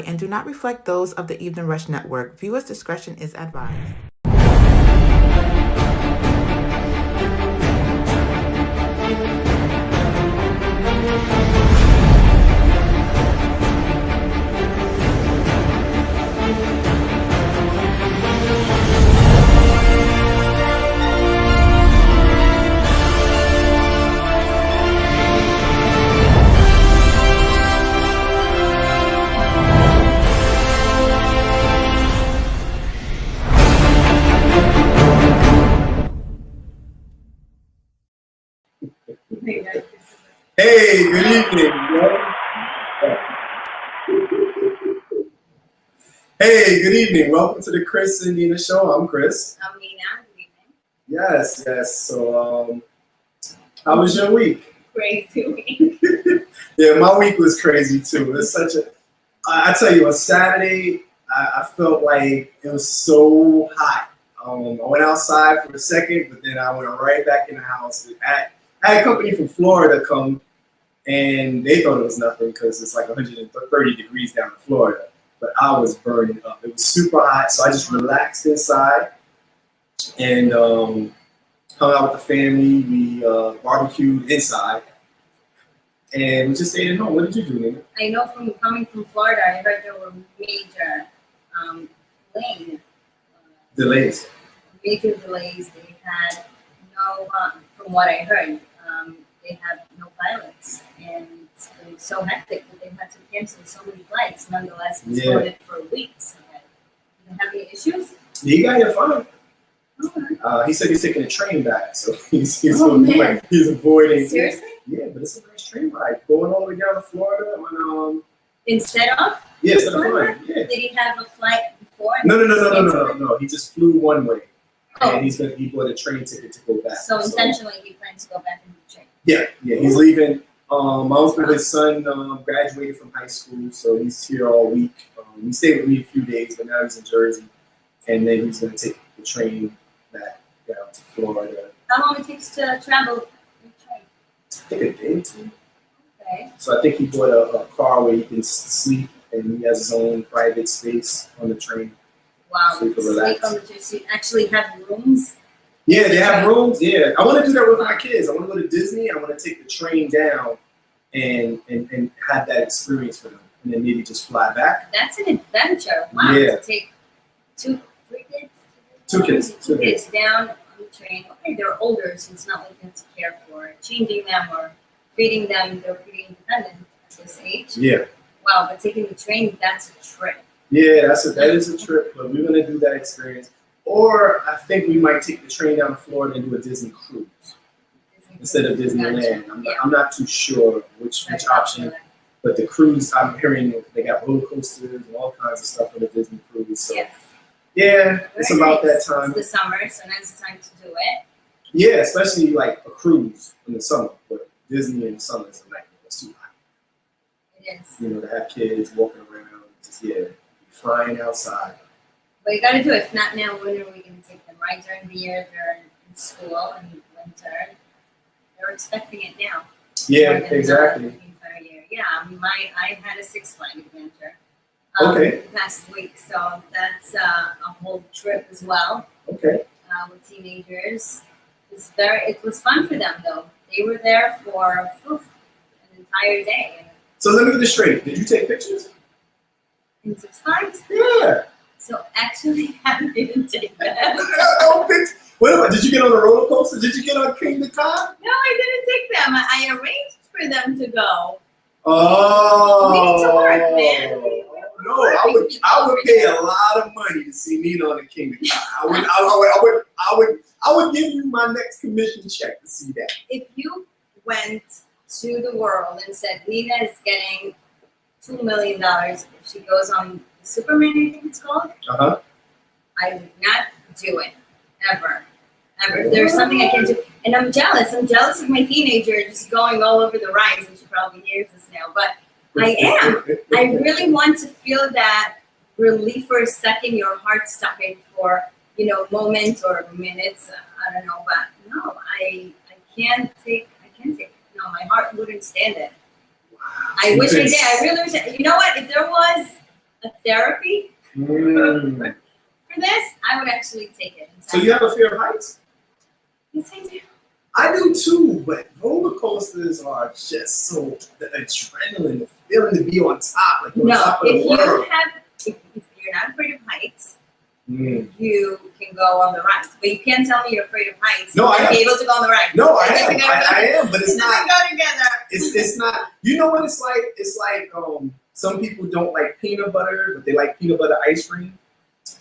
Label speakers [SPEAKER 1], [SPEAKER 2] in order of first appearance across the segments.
[SPEAKER 1] and do not reflect those of the Evening Rush Network. Viewers' discretion is advised.
[SPEAKER 2] Hey, good evening, yo. Hey, good evening. Welcome to the Chris and Nina Show. I'm Chris.
[SPEAKER 3] I'm Nina. Good evening.
[SPEAKER 2] Yes. So, how was your week?
[SPEAKER 3] Crazy week.
[SPEAKER 2] Yeah, my week was crazy too. It's such a. I tell you, on Saturday, I felt like it was so hot. I went outside for a second, but then I went right back in the house. I had company from Florida come. And they thought it was nothing because it's like 130 degrees down in Florida. But I was burning up. It was super hot, so I just relaxed inside and hung out with the family. We barbecued inside, and we just stayed at home. What did you do, Nina?
[SPEAKER 3] I know from coming from Florida, I heard there were major
[SPEAKER 2] Delays.
[SPEAKER 3] Major delays. They had no, from what I heard, they had no pilots, and it was so hectic that they had to cancel so many flights. Nonetheless, it was floated for weeks. Did you have any issues?
[SPEAKER 2] Yeah, he got here fine.
[SPEAKER 3] Okay.
[SPEAKER 2] He said he's taking a train back, so he's avoiding.
[SPEAKER 3] Seriously?
[SPEAKER 2] Yeah, but it's a nice train ride going all the way down to Florida.
[SPEAKER 3] Instead of?
[SPEAKER 2] Yeah, instead of flying. Yeah.
[SPEAKER 3] Did he have a flight before?
[SPEAKER 2] No. He just flew one way.
[SPEAKER 3] Oh.
[SPEAKER 2] And he bought a train ticket to go back.
[SPEAKER 3] So intentionally, he plans to go back in the train.
[SPEAKER 2] Yeah, he's leaving. My husband, his son, graduated from high school, so he's here all week. He stayed with me a few days, but now he's in Jersey, and then he's going to take the train back down to Florida.
[SPEAKER 3] How long it takes to travel in the train?
[SPEAKER 2] I think a day or two.
[SPEAKER 3] Okay.
[SPEAKER 2] So I think he bought a car where he can sleep, and he has his own private space on the train.
[SPEAKER 3] Wow,
[SPEAKER 2] So he can relax.
[SPEAKER 3] sleep on the train. So you actually have rooms?
[SPEAKER 2] Yeah, they have rooms. Yeah, I want to do that with my kids. I want to go to Disney. I want to take the train down and have that experience for them, and then maybe just fly back.
[SPEAKER 3] That's an adventure. Wow.
[SPEAKER 2] Yeah.
[SPEAKER 3] To take three kids?
[SPEAKER 2] Two kids
[SPEAKER 3] Down on the train. Okay, they're older, so it's not like you have to care for changing them or feeding them. They're pretty independent at this age.
[SPEAKER 2] Yeah.
[SPEAKER 3] Wow, but taking the train, that's a trip.
[SPEAKER 2] Yeah, that is a trip, but we're gonna do that experience. Or I think we might take the train down to Florida and do a Disney cruise instead of Disneyland. I'm not too sure which option, but the cruise, I'm hearing they got roller coasters and all kinds of stuff for the Disney cruise. So
[SPEAKER 3] Yes.
[SPEAKER 2] yeah, it's about that time.
[SPEAKER 3] It's the summer, so now's the time to do it.
[SPEAKER 2] Yeah, especially like a cruise in the summer, but Disney in the summer is a nightmare. It's too hot.
[SPEAKER 3] It is.
[SPEAKER 2] You know, to have kids walking around, just flying outside.
[SPEAKER 3] But you gotta do it. If not now, when are we gonna take them? Right during the year, they're in school and winter. They're expecting it now.
[SPEAKER 2] Yeah,
[SPEAKER 3] More than
[SPEAKER 2] exactly.
[SPEAKER 3] The entire year. Yeah, I had a Six Flags adventure.
[SPEAKER 2] Okay.
[SPEAKER 3] Past week, so that's a whole trip as well.
[SPEAKER 2] Okay.
[SPEAKER 3] With teenagers. It was fun for them though. They were there for an entire day.
[SPEAKER 2] So let me get this straight. Did you take pictures?
[SPEAKER 3] In Six Flags?
[SPEAKER 2] Yeah.
[SPEAKER 3] So actually, I didn't take that.
[SPEAKER 2] What about? Did you get on the roller coaster? Did you get on King the Car?
[SPEAKER 3] No, I didn't take them. I arranged for them to go.
[SPEAKER 2] Oh.
[SPEAKER 3] We need to work, man.
[SPEAKER 2] No, I would pay a lot of money to see Nina on the King the Car. I would give you my next commission check to see that.
[SPEAKER 3] If you went to the world and said Nina is getting $2 million if she goes on Superman, I think it's called. I would not do it ever. If there's something I can do, and I'm jealous. I'm jealous of my teenager just going all over the rides, and she probably hears this now. But I am. I really want to feel that relief for a second. Your heart stopping for moments or minutes. I don't know, but no, I can't take. No, my heart wouldn't stand it. I wish I did. I really wish. You know what? If there was a therapy for this, I would actually take it.
[SPEAKER 2] So you have a fear of heights?
[SPEAKER 3] Yes, I do.
[SPEAKER 2] I do too, but roller coasters are just so the adrenaline, the feeling to be on top, like on top of the world.
[SPEAKER 3] If you're not afraid of heights, you can go on the rides. But you can't tell me you're afraid of heights.
[SPEAKER 2] No, I am.
[SPEAKER 3] Be able to go on the rides.
[SPEAKER 2] No, I am. I am, but it's not.
[SPEAKER 3] Go together.
[SPEAKER 2] It's not. You know what it's like? It's like some people don't like peanut butter, but they like peanut butter ice cream.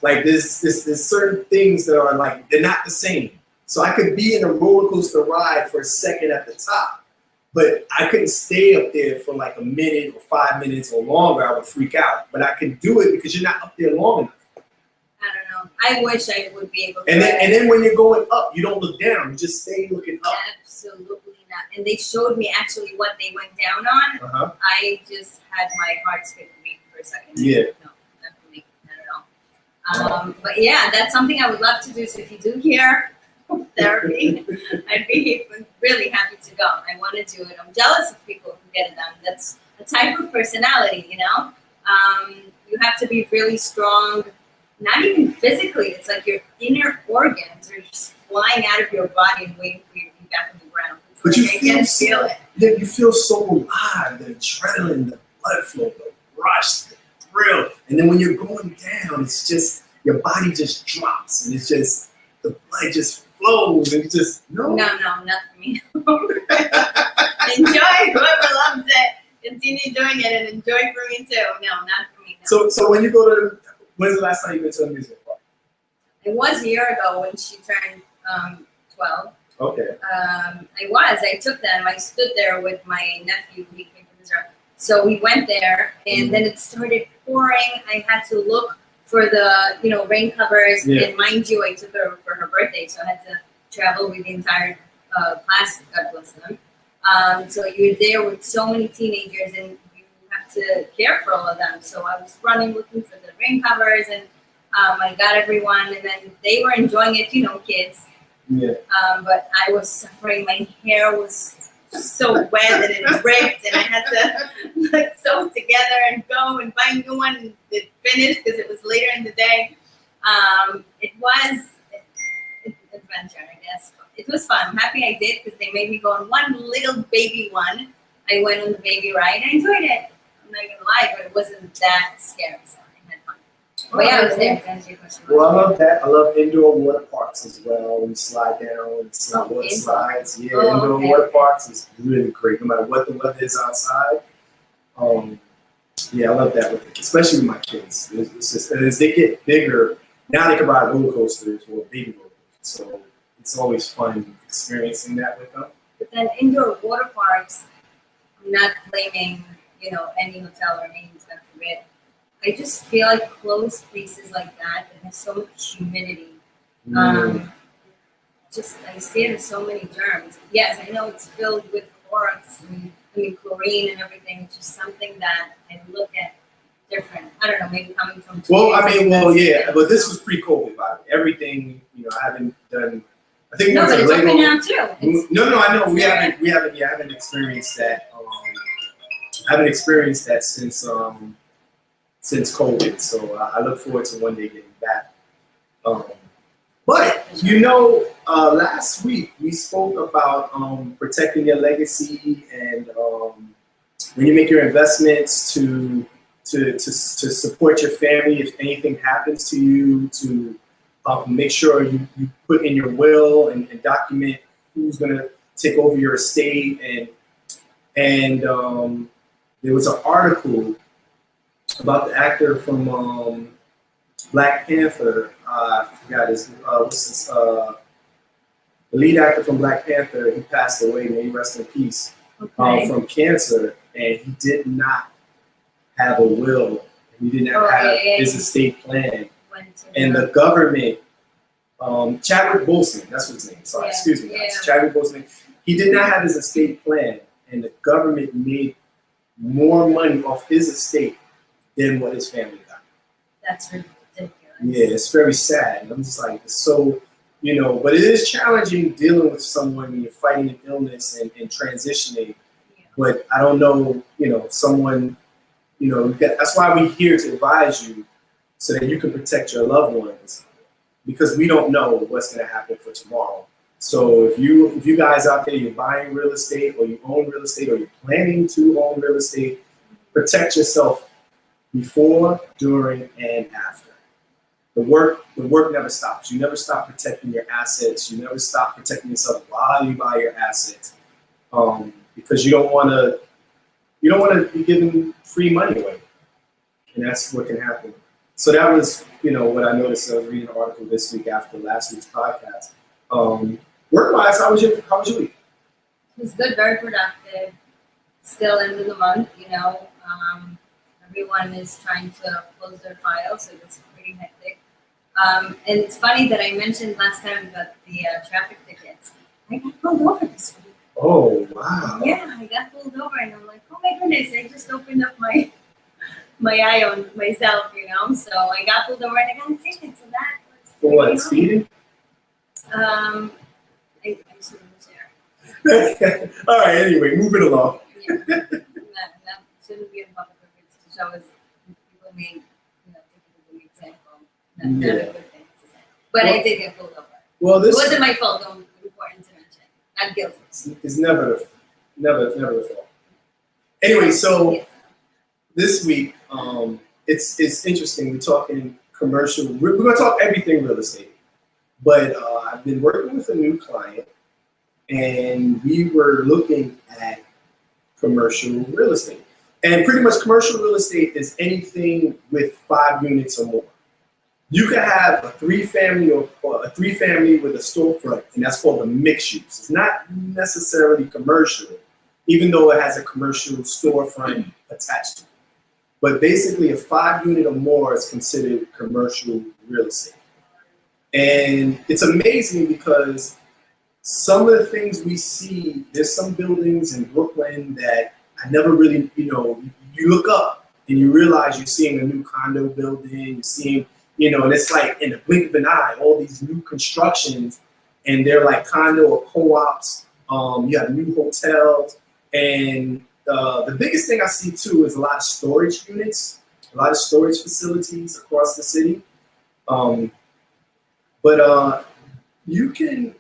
[SPEAKER 2] Like there's certain things that are like they're not the same. So I could be in a roller coaster ride for a second at the top, but I couldn't stay up there for like a minute or 5 minutes or longer. I would freak out. But I can do it because you're not up there long enough.
[SPEAKER 3] I don't know. I wish I would be able to.
[SPEAKER 2] And then when you're going up, you don't look down. You just stay looking up.
[SPEAKER 3] Absolutely not. And they showed me actually what they went down on. I just had my heart skip a beat for a second.
[SPEAKER 2] Yeah.
[SPEAKER 3] No, not for me. Not at all. But yeah, that's something I would love to do. So if you do hear therapy, I'd be really happy to go. I want to do it. I'm jealous of people who get it done. That's a type of personality, you know? You have to be really strong, not even physically. It's like your inner organs are just flying out of your body and waiting for you to be back on the ground.
[SPEAKER 2] But you
[SPEAKER 3] feel it.
[SPEAKER 2] You feel so alive, the adrenaline, the blood flow, the rush, the thrill. And then when you're going down, it's just, your body just drops and it's just, the blood just flows and it's just,
[SPEAKER 3] No, not for me. Enjoy, whoever loves it, continue doing it and enjoy for me too. No, not for me. No.
[SPEAKER 2] So when you go to, when's the last time you went to a music park?
[SPEAKER 3] It was a year ago when she turned 12.
[SPEAKER 2] Okay.
[SPEAKER 3] I took them. I stood there with my nephew. He came from Israel. So we went there, and then it started pouring. I had to look for the, rain covers.
[SPEAKER 2] Yeah.
[SPEAKER 3] And mind you, I took her for her birthday, so I had to travel with the entire class. God bless them. So you're there with so many teenagers, and you have to care for all of them. So I was running, looking for the rain covers, and I got everyone, and then they were enjoying it, kids.
[SPEAKER 2] Yeah.
[SPEAKER 3] But I was suffering. My hair was so wet and it ripped, and I had to sew it together and go and buy a new one. And it finished because it was later in the day. It was an adventure, I guess. It was fun. I'm happy I did because they made me go on one little baby one. I went on the baby ride. I enjoyed it. I'm not gonna lie, but it wasn't that scary. So I had fun. But yeah, I was there to answer your question.
[SPEAKER 2] Well, I love that. I love indoor water parks as well. We slide down, water slides. Yeah, indoor water parks is really great, no matter what the weather is outside. Yeah, I love that, especially with my kids. It's just, as they get bigger, now they can ride roller coasters or baby roller coasters. So it's always fun experiencing that with them.
[SPEAKER 3] But then indoor water parks, I'm not blaming, any hotel or any stuff for it. I just feel like closed spaces like that has so much humidity. I see it as so many germs. Yes, I know it's filled with chlorox and chlorine and everything. It's just something that I look at different. I don't know, maybe coming from.
[SPEAKER 2] Yeah, but this was pre-COVID, by the way. Everything, I haven't done. I think
[SPEAKER 3] no, but it's open now too.
[SPEAKER 2] No, I know we haven't experienced that. I haven't experienced that since COVID, so I look forward to one day getting back. But last week we spoke about protecting your legacy and when you make your investments to support your family if anything happens to you, to make sure you put in your will and document who's going to take over your estate and there was an article about the actor from Black Panther. I forgot the lead actor from Black Panther. He passed away. May he rest in peace. From cancer, and he did not have a will. He did not have his estate plan. And the government, Chadwick Boseman, that's what his name is. Sorry, excuse me. Yeah. Chadwick Boseman. He did not have his estate plan, and the government made more money off his estate than what his family got.
[SPEAKER 3] That's ridiculous.
[SPEAKER 2] Yeah, it's very sad. And I'm just like, it's so, but it is challenging dealing with someone when you're fighting an illness and transitioning. Yeah. But I don't know, someone That's why we're here to advise you so that you can protect your loved ones, because we don't know what's going to happen for tomorrow. So if you guys out there, you're buying real estate or you own real estate or you're planning to own real estate, protect yourself before, during, and after. The work never stops. You never stop protecting your assets. You never stop protecting yourself while you buy your assets, because you don't want to be giving free money away, and that's what can happen. So that was what I noticed. I was reading an article this week after last week's podcast. Work-wise, how was your week?
[SPEAKER 3] It was good, very productive. Still end of the month, everyone is trying to close their files, so it's pretty hectic. And it's funny that I mentioned last time about the traffic tickets. I got pulled over this week.
[SPEAKER 2] Oh, wow.
[SPEAKER 3] Yeah, I got pulled over, and I'm like, oh my goodness, I just opened up my eye on myself, So I got pulled over and I got a ticket. So that was
[SPEAKER 2] for what, speeding?
[SPEAKER 3] I sort of was there.
[SPEAKER 2] All right. Anyway, moving along.
[SPEAKER 3] Yeah, that shouldn't be in public records to show us people may, take it as an example. Not a good thing to say. But I did get pulled over.
[SPEAKER 2] Well,
[SPEAKER 3] it wasn't my fault. Though, important to mention. Not guilty.
[SPEAKER 2] It's never the fault. Anyway, so.
[SPEAKER 3] Yes.
[SPEAKER 2] This week, it's interesting. We're talking commercial. We're going to talk everything real estate. But I've been working with a new client, and we were looking at commercial real estate. And pretty much commercial real estate is anything with 5 units or more. You can have a 3-family or a 3-family with a storefront, and that's called a mixed use. It's not necessarily commercial, even though it has a commercial storefront attached to it. But basically, a 5-unit or more is considered commercial real estate. And it's amazing because some of the things we see, there's some buildings in Brooklyn that I never really, you look up and you realize you're seeing a new condo building, you're seeing, and it's like in the blink of an eye, all these new constructions, and they're like condo or co-ops. You have new hotels, and the biggest thing I see too is a lot of storage units, a lot of storage facilities across the city. But you can,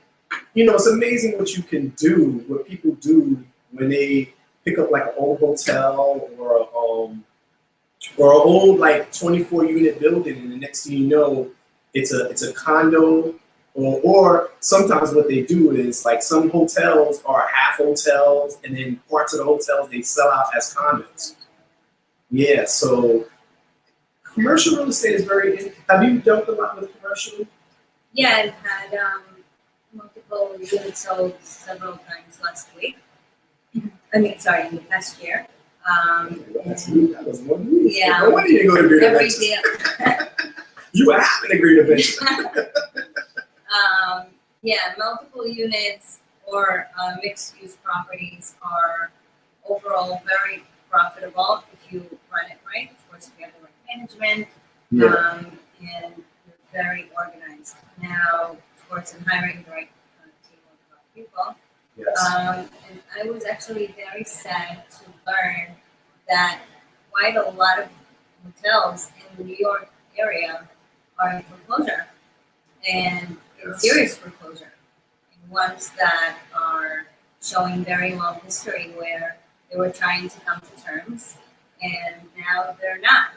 [SPEAKER 2] it's amazing what you can do, what people do when they pick up like an old hotel or an old like 24-unit building, and the next thing you know, it's a condo. Or sometimes what they do is like some hotels are half hotels, and then parts of the hotels they sell out as condos. Yeah, so commercial real estate is very. Have you dealt a lot with commercial?
[SPEAKER 3] Yeah, I've had multiple units sold several times last week. In the past year.
[SPEAKER 2] That was 1 week.
[SPEAKER 3] Yeah.
[SPEAKER 2] No wonder you didn't go to Great
[SPEAKER 3] Every
[SPEAKER 2] Adventures.
[SPEAKER 3] day.
[SPEAKER 2] You were having a Great Adventure.
[SPEAKER 3] Multiple units or mixed-use properties are overall very profitable if you run it right. Of course, we have the right management, and you're very organized. Now, of course, in hiring the right team of people.
[SPEAKER 2] Yes.
[SPEAKER 3] And I was actually very sad to learn that quite a lot of hotels in the New York area are in foreclosure, and in serious foreclosure. And ones that are showing very long history where they were trying to come to terms, and now they're not.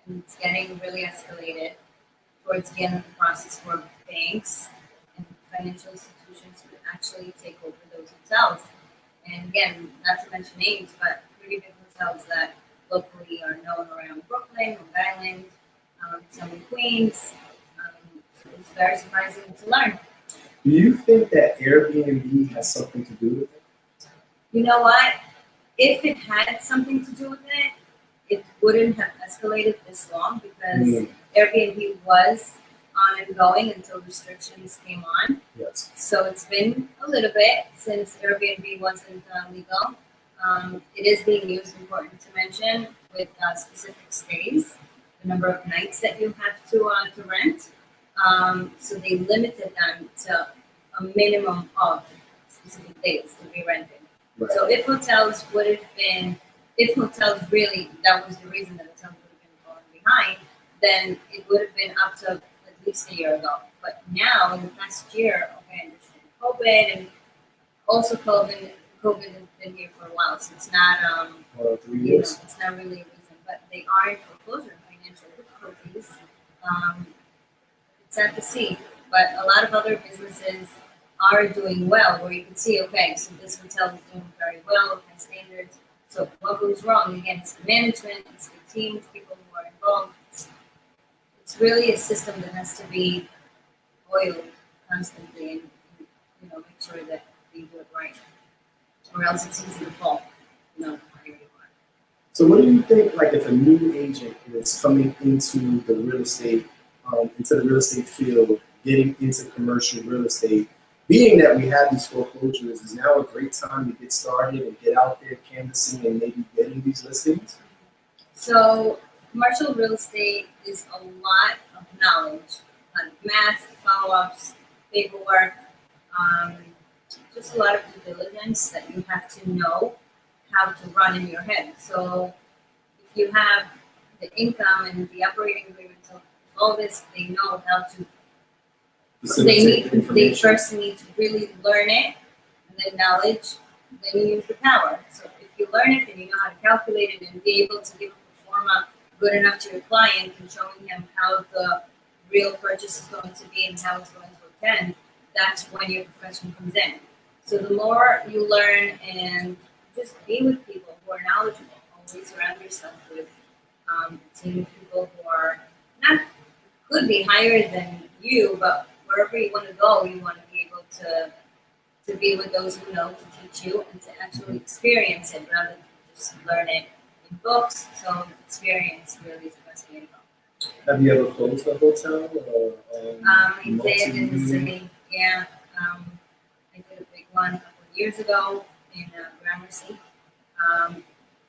[SPEAKER 3] And it's getting really escalated towards the end of the process where banks and financial institutions could actually take over those hotels. And again, not to mention names, but pretty big hotels that locally are known around Brooklyn, Long Island, some in Queens. So it's very surprising to learn.
[SPEAKER 2] Do you think that Airbnb has something to do with it?
[SPEAKER 3] You know what? If it had something to do with it, it wouldn't have escalated this long because Airbnb was on and going until restrictions came on.
[SPEAKER 2] Yes.
[SPEAKER 3] So it's been a little bit since Airbnb wasn't legal. It is being used, important to mention, with specific stays, the number of nights that you have to rent. So they limited them to a minimum of specific days to be rented.
[SPEAKER 2] Right.
[SPEAKER 3] So if hotels would have been if hotels really, that was the reason that hotels would have been falling behind, then it would have been up to at least a year ago. But now, in the past year, okay, I understand COVID, and also COVID has been here for a while, so it's not,
[SPEAKER 2] 3 years.
[SPEAKER 3] it's not really a reason. But they are in foreclosure, financial difficulties. Um, it's sad to see, but a lot of other businesses are doing well, where you can see, okay, so this hotel is doing very well, high standards. So what goes wrong? Again, it's the management, it's the teams, people who are involved. It's really a system that has to be oiled constantly, and make sure that they do it right, or else it's easy to fall.
[SPEAKER 2] So what do you think, like if a new agent is coming into the real estate, field, getting into commercial real estate, being that we have these foreclosures, is now a great time to get started and get out there canvassing and maybe getting these listings?
[SPEAKER 3] So commercial real estate is a lot of knowledge, like math, follow-ups, paperwork, just a lot of due diligence that you have to know how to run in your head. So if you have the income and the operating agreements of all this, they know how to. They first need to really learn it, and then knowledge, then you use the power. So if you learn it, then you know how to calculate it and be able to give a pro forma good enough to your client and showing him how the real purchase is going to be and how it's going to attend. That's when your profession comes in. So the more you learn and just be with people who are knowledgeable, always surround yourself with a team of people who are not, could be higher than you, but wherever you want to go, you want to be able to be with those who know, to teach you, and to actually experience it rather than just learn it in books. So experience really is the best way to go.
[SPEAKER 2] Have you ever closed a hotel?
[SPEAKER 3] I did in the city, yeah. I did a big one a couple of years ago in Gramercy.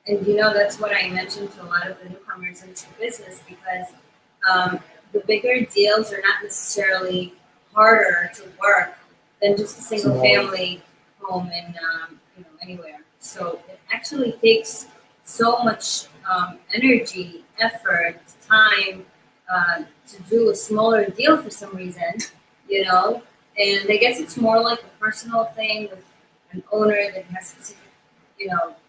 [SPEAKER 3] And that's what I mentioned to a lot of the newcomers into the business, because the bigger deals are not necessarily harder to work than just a single family home in anywhere. So it actually takes so much energy, effort, time to do a smaller deal for some reason, and I guess it's more like a personal thing with an owner that has specific,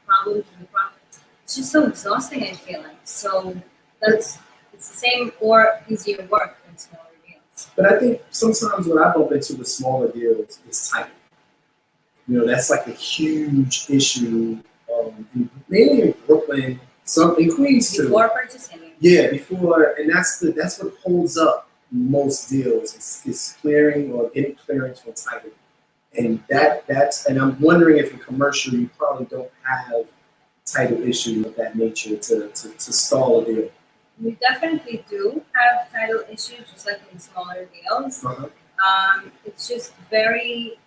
[SPEAKER 3] problems with the property. It's just so exhausting, I feel like. So it's the same or easier work than smaller deals.
[SPEAKER 2] But I think sometimes when I bump into the smaller deals, it's tight. That's like a huge issue, mainly in Brooklyn, some in Queens too.
[SPEAKER 3] Before purchasing.
[SPEAKER 2] Yeah, before, and that's what holds up most deals is clearing or getting clearance from title. And and I'm wondering if in commercial you probably don't have title issues of that nature to stall a deal.
[SPEAKER 3] We definitely do have title issues, just like in smaller deals. It's just very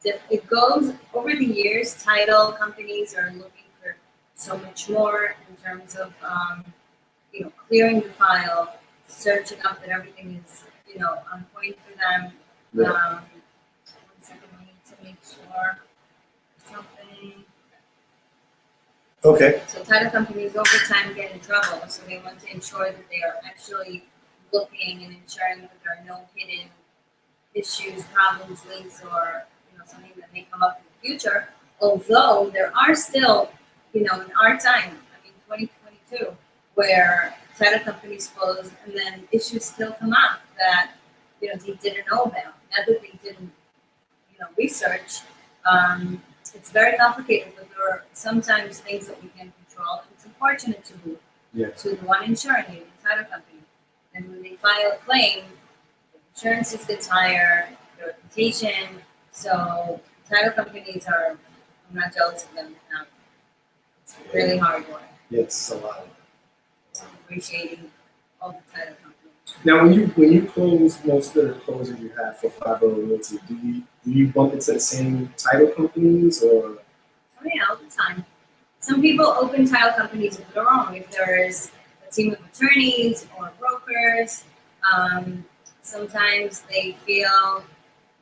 [SPEAKER 3] it goes over the years. Title companies are looking for so much more in terms of clearing the file, searching up that everything is on point for them.
[SPEAKER 2] Yeah.
[SPEAKER 3] 1 second, we need to make sure something.
[SPEAKER 2] Okay.
[SPEAKER 3] So title companies over time get in trouble, so they want to ensure that they are actually looking and ensuring that there are no hidden issues, problems, leaks, or something that may come up in the future. Although there are still, in our time, 2022, where title companies close and then issues still come up that they didn't know about. Not that they didn't, research. It's very complicated, but there are sometimes things that we can control. It's unfortunate to the one insuring you, the title company. And when they file a claim, the insurances gets higher, the reputation. So title companies I'm not jealous of them. It's really hard work.
[SPEAKER 2] Yeah, it's a lot.
[SPEAKER 3] Appreciating all the title companies.
[SPEAKER 2] Now, when you close most of the closings you have for 5-0 Realty, do you bump into the same title companies or?
[SPEAKER 3] Oh yeah, all the time. Some people open title companies of their own. If there is a team of attorneys or brokers, sometimes they feel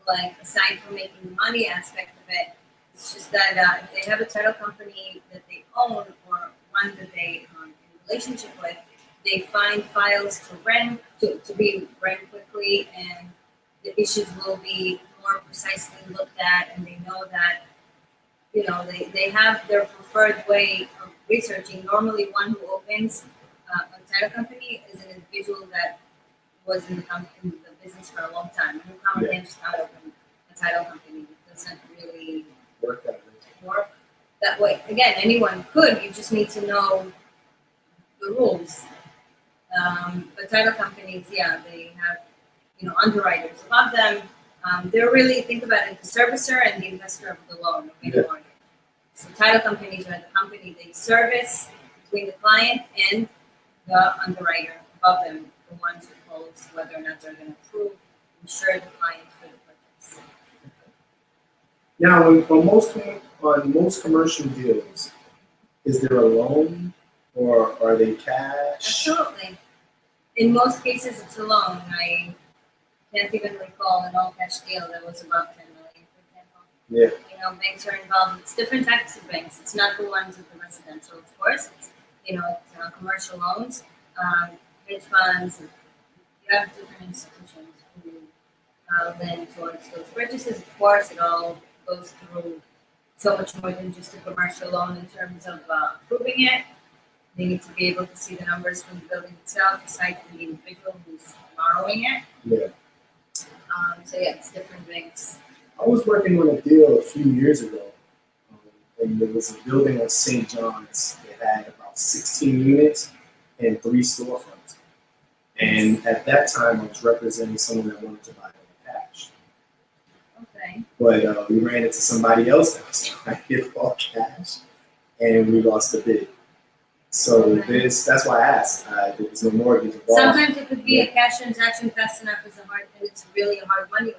[SPEAKER 3] like, aside from making the money aspect of it, it's just that if they have a title company that they own or one that they in relationship with, they find files to rent to be rent quickly, and the issues will be more precisely looked at, and they know that they have their preferred way of researching. Normally, one who opens a title company is an individual that was in the business for a long time. And common man just not open a title company. It doesn't really work that way. Again, anyone could. You just need to know the rules. But title companies, they have underwriters above them. They're really, think about it, the servicer and the investor of the loan of any mortgage. So title companies are the company they service between the client and the underwriter above them, the ones who holds whether or not they're going to approve, insure the client for the purchase.
[SPEAKER 2] Now, on most commercial deals, is there a loan or are they cash?
[SPEAKER 3] Absolutely. In most cases, it's a loan. I can't even recall an all-cash deal that was above $10 million, for example.
[SPEAKER 2] Yeah.
[SPEAKER 3] Banks are involved. It's different types of banks. It's not the ones with the residential, of course. It's it's commercial loans, hedge funds. You have different institutions who lend towards those purchases. Of course, it all goes through so much more than just a commercial loan in terms of approving it. They need to be able to see the numbers from the building itself, aside from the individual who's borrowing it.
[SPEAKER 2] Yeah.
[SPEAKER 3] It's different banks.
[SPEAKER 2] I was working on a deal a few years ago, and there was a building on St. John's. It had about 16 units and 3 storefronts. And at that time, I was representing someone that wanted to buy it in cash.
[SPEAKER 3] Okay.
[SPEAKER 2] But we ran into somebody else that was trying to get all cash, and we lost the bid. So that's why I asked. There was no mortgage involved.
[SPEAKER 3] Sometimes it could be a cash transaction fast enough as and it's really a hard money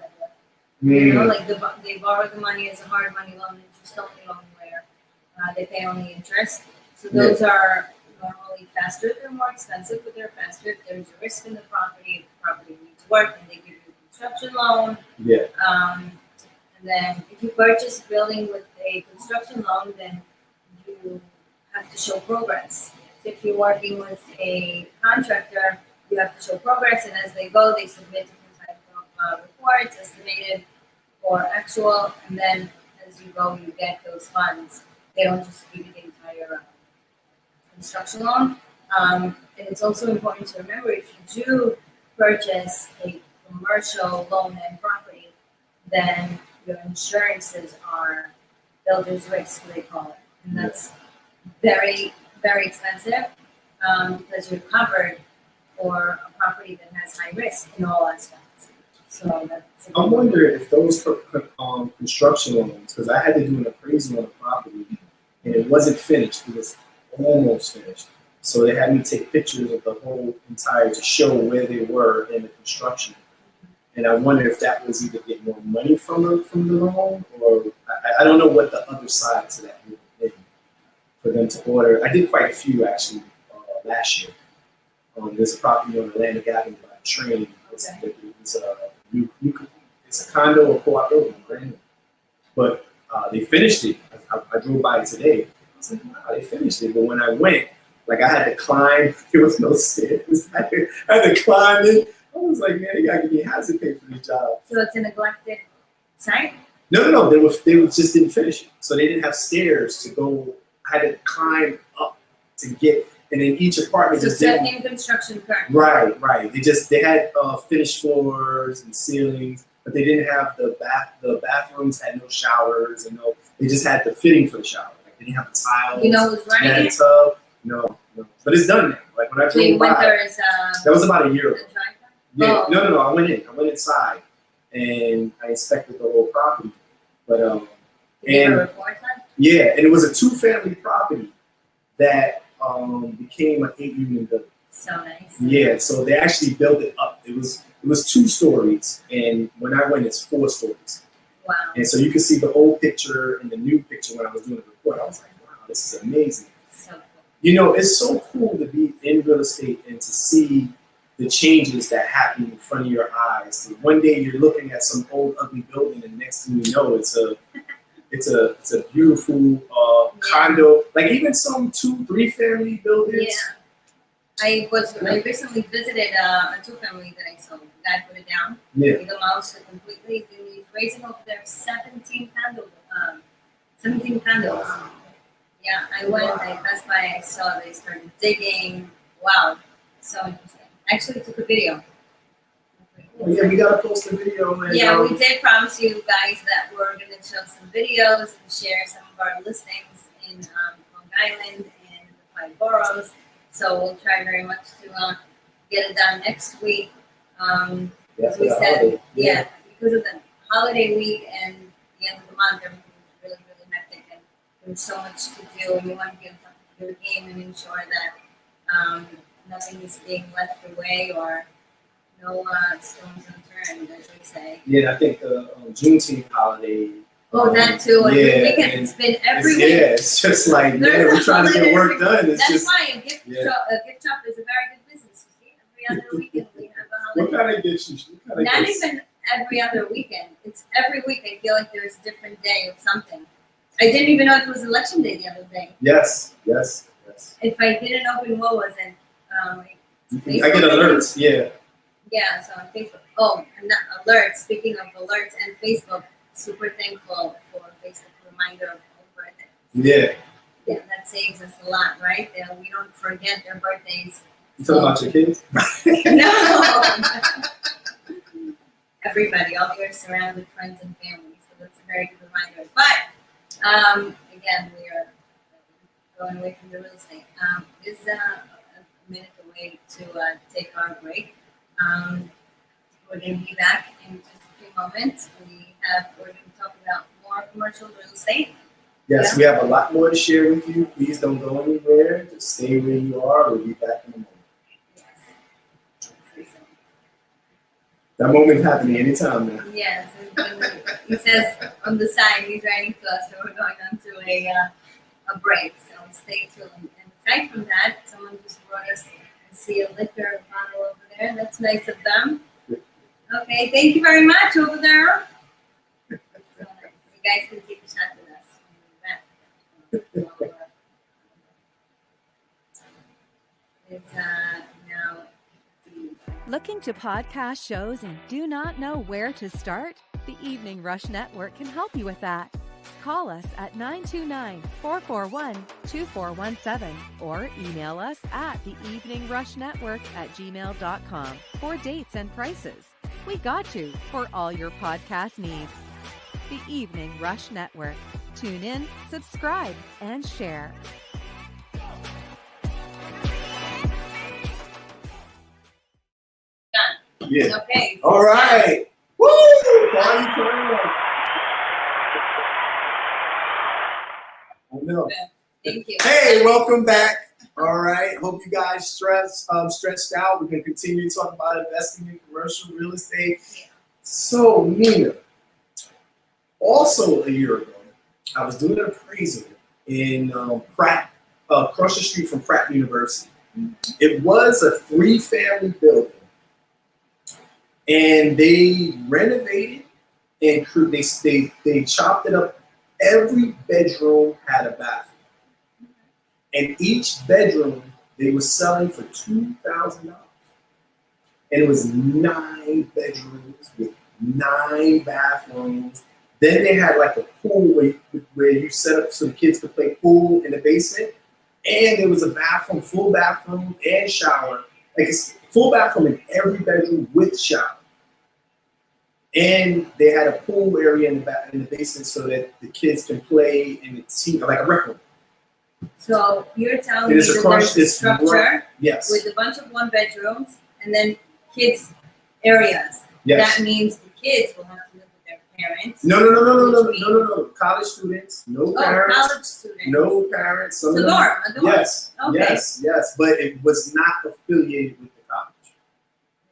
[SPEAKER 3] lender. Like they borrow the money as a hard money loan, interest-only loan where they pay only interest. So those are normally faster. They're more expensive, but they're faster. If there's a risk in the property needs work, and they give you a construction loan.
[SPEAKER 2] Yeah.
[SPEAKER 3] And then if you purchase a building with a construction loan, then you have to show progress. So if you're working with a contractor, you have to show progress, and as they go, they submit different types of reports, estimated or actual, and then as you go, you get those funds. They don't just give you the entire construction loan. And it's also important to remember, if you do purchase a commercial loan and property, then your insurances are builder's risk, they call it, and that's very, very expensive because you're covered for a property that has high risk in all aspects. So that's.
[SPEAKER 2] I wonder if those construction loans, because I had to do an appraisal on a property and it wasn't finished. It was almost finished. So they had me take pictures of the whole entire to show where they were in the construction. And I wonder if that was either get more money from the loan, or I don't know what the other side to that would be for them to order. I did quite a few actually last year. There's a property on Atlantic Avenue by the train. It's a condo or co-op building, brand new. But they finished it. I drove by it today. I was like, wow, they finished it. But when I went, like I had to climb. There was no stairs. I had to climb in. I was like, man, they gotta give me hazard pay for this job.
[SPEAKER 3] So it's a neglected site?
[SPEAKER 2] No. They just didn't finish it. So they didn't have stairs to go. I had to climb up to get, and then each apartment
[SPEAKER 3] so
[SPEAKER 2] just didn't.
[SPEAKER 3] in construction currently.
[SPEAKER 2] Right. They had finished floors and ceilings, but they didn't have the bathrooms had no showers and they just had the fitting for the shower. Like they didn't have the tiles.
[SPEAKER 3] You know who's running it?
[SPEAKER 2] Tub. No. But it's done now. Like when I drove by, that was about a year ago. Yeah, no. I went inside and I inspected the whole property. But and it was a 2-family property that became an 8-unit building.
[SPEAKER 3] So nice.
[SPEAKER 2] Yeah, so they actually built it up. It was 2 stories, and when I went, it's 4 stories.
[SPEAKER 3] Wow.
[SPEAKER 2] And so you can see the old picture and the new picture when I was doing the report. I was like, wow, this is amazing.
[SPEAKER 3] So cool.
[SPEAKER 2] It's so cool to be in real estate and to see the changes that happen in front of your eyes. So one day you're looking at some old ugly building, and next thing you know, it's It's a beautiful condo, like even some 2-3 family buildings.
[SPEAKER 3] Yeah. I recently visited a 2-family that I sold. The guy put it down.
[SPEAKER 2] Yeah.
[SPEAKER 3] He demolished it completely. He's raising over there 17 condos. 17 condos.
[SPEAKER 2] Wow.
[SPEAKER 3] Yeah, I went, I passed by, I saw they started digging. Wow, so interesting. Actually took a video.
[SPEAKER 2] Oh, yeah, we gotta post a video. And,
[SPEAKER 3] yeah, we did promise you guys that we're gonna show some videos and share some of our listings in Long Island and the 5 boroughs. So we'll try very much to get it done next week. As we said, yeah, because of the holiday week and the end of the month, everything is really, really hectic and there's so much to do, and you want to get to the game and ensure that nothing is being left away or no stones unturned, as we say.
[SPEAKER 2] Yeah, I think the Juneteenth holiday.
[SPEAKER 3] Oh, that too. And
[SPEAKER 2] yeah,
[SPEAKER 3] weekend, it's been every week.
[SPEAKER 2] Yeah, it's just like, man, we're trying to get work done. It's
[SPEAKER 3] That's
[SPEAKER 2] just,
[SPEAKER 3] why a gift shop is a very good business. You see, every other weekend we have a holiday.
[SPEAKER 2] What kind of gifts?
[SPEAKER 3] Not even every other weekend. It's every week. I feel like there's a different day of something. I didn't even know it was election day the other day.
[SPEAKER 2] Yes.
[SPEAKER 3] If I didn't open what was it?
[SPEAKER 2] I get alerts. Yeah.
[SPEAKER 3] Yeah. So on Facebook. Oh, and not alerts. Speaking of alerts and Facebook, super thankful for Facebook reminder of all birthdays.
[SPEAKER 2] Yeah.
[SPEAKER 3] Yeah, that saves us a lot, right? We don't forget their birthdays.
[SPEAKER 2] You talking about your kids?
[SPEAKER 3] No. Everybody, all your surrounded friends and family. So that's a very good reminder. But again, we are going away from the real estate. This is a minute away to take our break. We're going to be back in just a few moments. We're going to talk about more commercial real estate.
[SPEAKER 2] Yes, we have a lot more to share with you. Please don't go anywhere. Just stay where you are. We'll be back in a moment.
[SPEAKER 3] Yes.
[SPEAKER 2] That moment's happening anytime now.
[SPEAKER 3] Yes. And he says on the sign, he's writing to us, so we're going on to a break. So stay tuned. And aside from that, someone just brought us a liquor bottle over there. That's nice of them. Okay, thank you very much over there. So you guys can take a shot with us when we're back. It's now.
[SPEAKER 4] Looking to podcast shows and do not know where to start? The Evening Rush Network can help you with that. Call us at 929-441-2417 or email us at theeveningrushnetwork@gmail.com for dates and prices. We got you for all your podcast needs. The Evening Rush Network. Tune in, subscribe, and share.
[SPEAKER 3] Done.
[SPEAKER 2] Yeah.
[SPEAKER 3] Okay.
[SPEAKER 2] All right. Woo! Why are you playing? I know.
[SPEAKER 3] Thank you.
[SPEAKER 2] Hey, welcome back. All right. Hope you guys stretched out. We're going to continue to talk about investing in commercial real estate. So, Nina, also a year ago, I was doing an appraisal in Pratt, across the street from Pratt University. It was a 3-family building, and they renovated and they chopped it up. Every bedroom had a bathroom. And each bedroom they were selling for $2,000. And it was 9 bedrooms with 9 bathrooms. Then they had like a pool where you set up so the kids could play pool in the basement. And there was a bathroom, full bathroom and shower. Like a full bathroom in every bedroom with shower. And they had a pool area in the basement so that the kids can play in the team, like a rec room.
[SPEAKER 3] So you're telling me that there's a structure
[SPEAKER 2] yes,
[SPEAKER 3] with a bunch of 1-bedrooms and then kids areas.
[SPEAKER 2] Yes.
[SPEAKER 3] That means the kids will have to live with their parents.
[SPEAKER 2] No. College students, no parents.
[SPEAKER 3] College students.
[SPEAKER 2] No parents.
[SPEAKER 3] So a dorm.
[SPEAKER 2] Yes.
[SPEAKER 3] Okay.
[SPEAKER 2] Yes. But it was not affiliated with the college.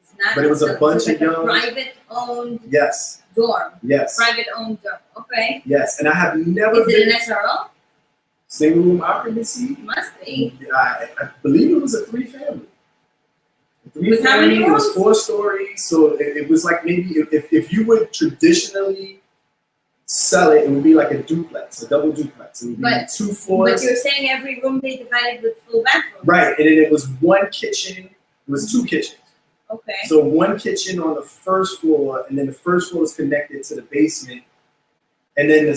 [SPEAKER 3] It's not.
[SPEAKER 2] But it was a bunch of young.
[SPEAKER 3] Private-owned.
[SPEAKER 2] Yes.
[SPEAKER 3] Dorm.
[SPEAKER 2] Yes.
[SPEAKER 3] Private-owned dorm. Okay.
[SPEAKER 2] Yes, and I have never
[SPEAKER 3] been. Is it an SRO?
[SPEAKER 2] Single room occupancy?
[SPEAKER 3] Must be.
[SPEAKER 2] I believe it was a 3-family.
[SPEAKER 3] With how many rooms?
[SPEAKER 2] It was 4 stories, so it was like maybe if you would traditionally sell it, it would be like a duplex, a double duplex. It would be 2 floors.
[SPEAKER 3] But you're saying every room they divided with full bathrooms.
[SPEAKER 2] Right, and then it was 1 kitchen. It was 2 kitchens.
[SPEAKER 3] Okay.
[SPEAKER 2] So 1 kitchen on the first floor, and then the first floor was connected to the basement, and then the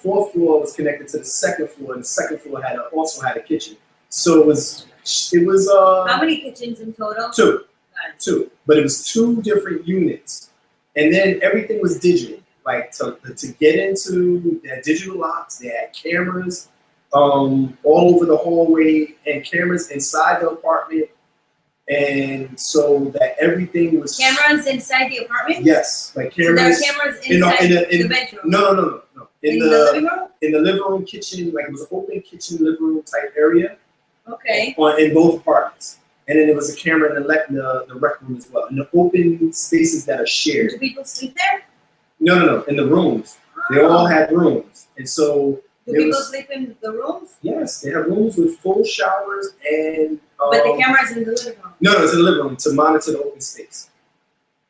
[SPEAKER 2] 4th floor was connected to the 2nd floor, and the 2nd floor also had a kitchen. So it was
[SPEAKER 3] how many kitchens in total?
[SPEAKER 2] 2. 2, but it was 2 different units, and then everything was digital. Like to get into, they had digital locks, they had cameras all over the hallway, and cameras inside the apartment, and so that everything was
[SPEAKER 3] cameras inside the apartment.
[SPEAKER 2] Yes, like cameras.
[SPEAKER 3] So there are cameras inside the bedroom.
[SPEAKER 2] No.
[SPEAKER 3] In the living room.
[SPEAKER 2] In the living room, kitchen, like it was an open kitchen, living room type area.
[SPEAKER 3] Okay.
[SPEAKER 2] In both apartments. And then there was a camera in the rec room as well. In the open spaces that are shared.
[SPEAKER 3] Do people sleep there?
[SPEAKER 2] No. In the rooms. They all had rooms. And so.
[SPEAKER 3] Do people sleep in the rooms?
[SPEAKER 2] Yes, they have rooms with full showers and.
[SPEAKER 3] But the camera's in the living room.
[SPEAKER 2] No, it's in the living room to monitor the open space.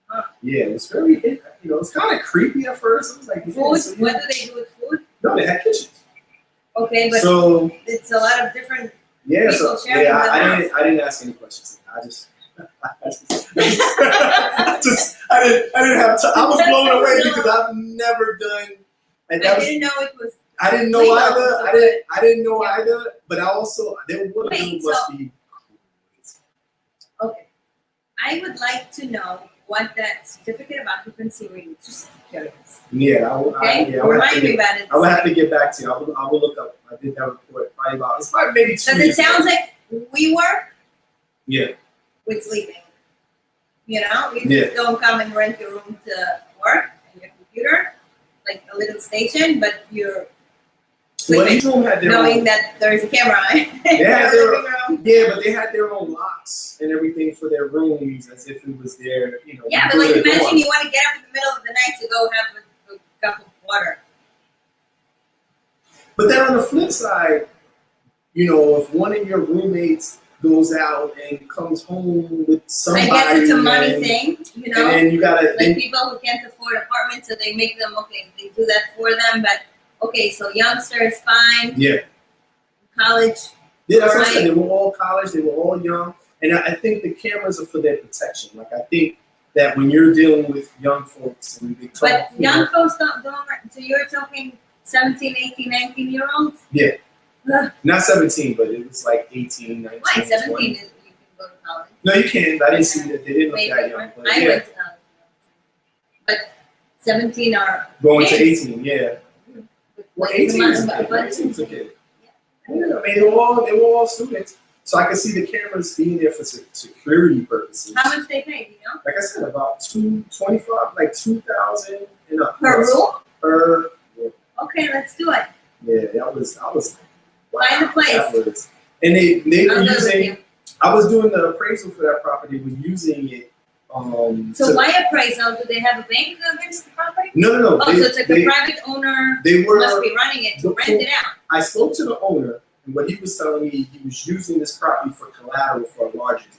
[SPEAKER 3] Huh.
[SPEAKER 2] Yeah, it was very, it's kind of creepy at first. It was like.
[SPEAKER 3] Food? What do they do with food?
[SPEAKER 2] No, they had kitchens.
[SPEAKER 3] Okay, but
[SPEAKER 2] so
[SPEAKER 3] it's a lot of different.
[SPEAKER 2] Yeah,
[SPEAKER 3] I
[SPEAKER 2] didn't ask any questions. I didn't have time. I was blown away because I've never done.
[SPEAKER 3] I didn't know it was.
[SPEAKER 2] I didn't know either. I didn't know either. But I also their water bill must be.
[SPEAKER 3] Okay, I would like to know what that certificate of occupancy reads. Just curious.
[SPEAKER 2] Yeah,
[SPEAKER 3] Remind me about it.
[SPEAKER 2] I will have to get back to you. I will look up. I did that report probably about. It's probably maybe 2
[SPEAKER 3] years. Because it sounds like we work.
[SPEAKER 2] Yeah.
[SPEAKER 3] With sleeping. You just don't come and rent your room to work and your computer, like a little station, but you're sleeping, knowing that there's a camera in your living room.
[SPEAKER 2] Yeah, but they had their own locks and everything for their rooms as if it was their,
[SPEAKER 3] Yeah, but like imagine you want to get up in the middle of the night to go have a cup of water.
[SPEAKER 2] But then on the flip side, if one of your roommates goes out and comes home with somebody.
[SPEAKER 3] I guess it's a money thing,
[SPEAKER 2] And then you gotta
[SPEAKER 3] people who can't afford apartments, so they make them they do that for them. But so youngsters, fine.
[SPEAKER 2] Yeah.
[SPEAKER 3] College.
[SPEAKER 2] Yeah, that's what I said. They were all college. They were all young, and I think the cameras are for their protection. Like I think that when you're dealing with young folks and they talk,
[SPEAKER 3] but young folks don't. So you're talking 17, 18, 19-year-olds.
[SPEAKER 2] Yeah. Not 17, but it was like 18, 19,
[SPEAKER 3] Why, 17
[SPEAKER 2] 20.
[SPEAKER 3] You can go to college.
[SPEAKER 2] No, you can. I didn't see that. They didn't look that young. But
[SPEAKER 3] I went to college. But 17 are
[SPEAKER 2] going
[SPEAKER 3] kids.
[SPEAKER 2] to 18, yeah. Well,
[SPEAKER 3] Like
[SPEAKER 2] 18 is a kid. Yeah, I mean, they were all students. So I could see the cameras being there for security purposes.
[SPEAKER 3] How much they pay,
[SPEAKER 2] Like I said, about $225, like $2,000 and up.
[SPEAKER 3] Per room?
[SPEAKER 2] Per room.
[SPEAKER 3] Okay, let's do it.
[SPEAKER 2] Yeah, I was wow,
[SPEAKER 3] find the place.
[SPEAKER 2] And they were using. I was doing the appraisal for that property. We're using it.
[SPEAKER 3] So why appraisal? Do they have a bank against the property?
[SPEAKER 2] No.
[SPEAKER 3] Oh, so it's like the private owner must be running it to rent it out.
[SPEAKER 2] I spoke to the owner, and what he was telling me, he was using this property for collateral for a larger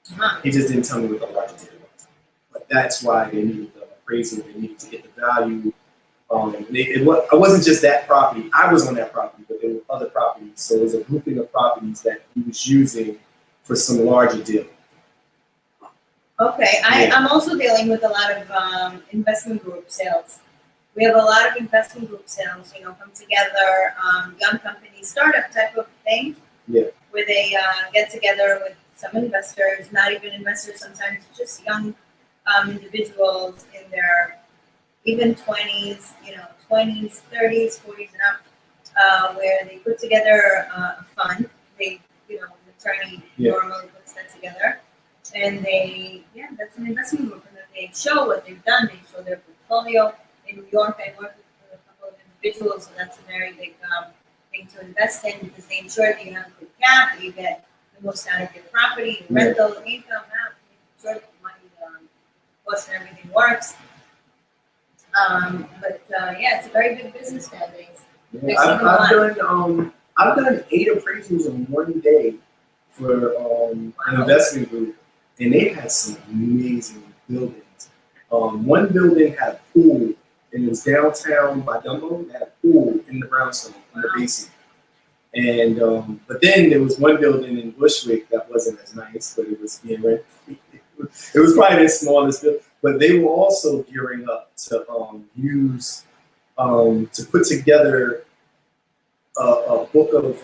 [SPEAKER 2] deal. He just didn't tell me what the larger deal was. But that's why they needed the appraisal. They needed to get the value. It wasn't just that property. I was on that property, but there were other properties. So it was a grouping of properties that he was using for some larger deal.
[SPEAKER 3] Okay, I'm also dealing with a lot of investment group sales. We have a lot of investment group sales, come together, young companies, startup type of thing.
[SPEAKER 2] Yeah.
[SPEAKER 3] Where they get together with some investors, not even investors, sometimes just young individuals in their even 20s, 20s, 30s, 40s and up, where they put together a fund. They, an attorney normally puts that together. And that's an investment group. And then they show what they've done. They show their portfolio. In New York, I work with a couple of individuals, so that's a very big thing to invest in because they ensure that you have a good cap, that you get the most out of your property, rental, income, ensure that the money, cost and everything works. It's a very big business nowadays.
[SPEAKER 2] Yeah, I've done 8 appraisals in one day for an investment group, and they had some amazing buildings. One building had a pool, and it was downtown by Dumbo. They had a pool in the brownstone in the basement. And but then there was one building in Bushwick that wasn't as nice, but it was being rented. It was probably the smallest building, but they were also gearing up to to put together a book of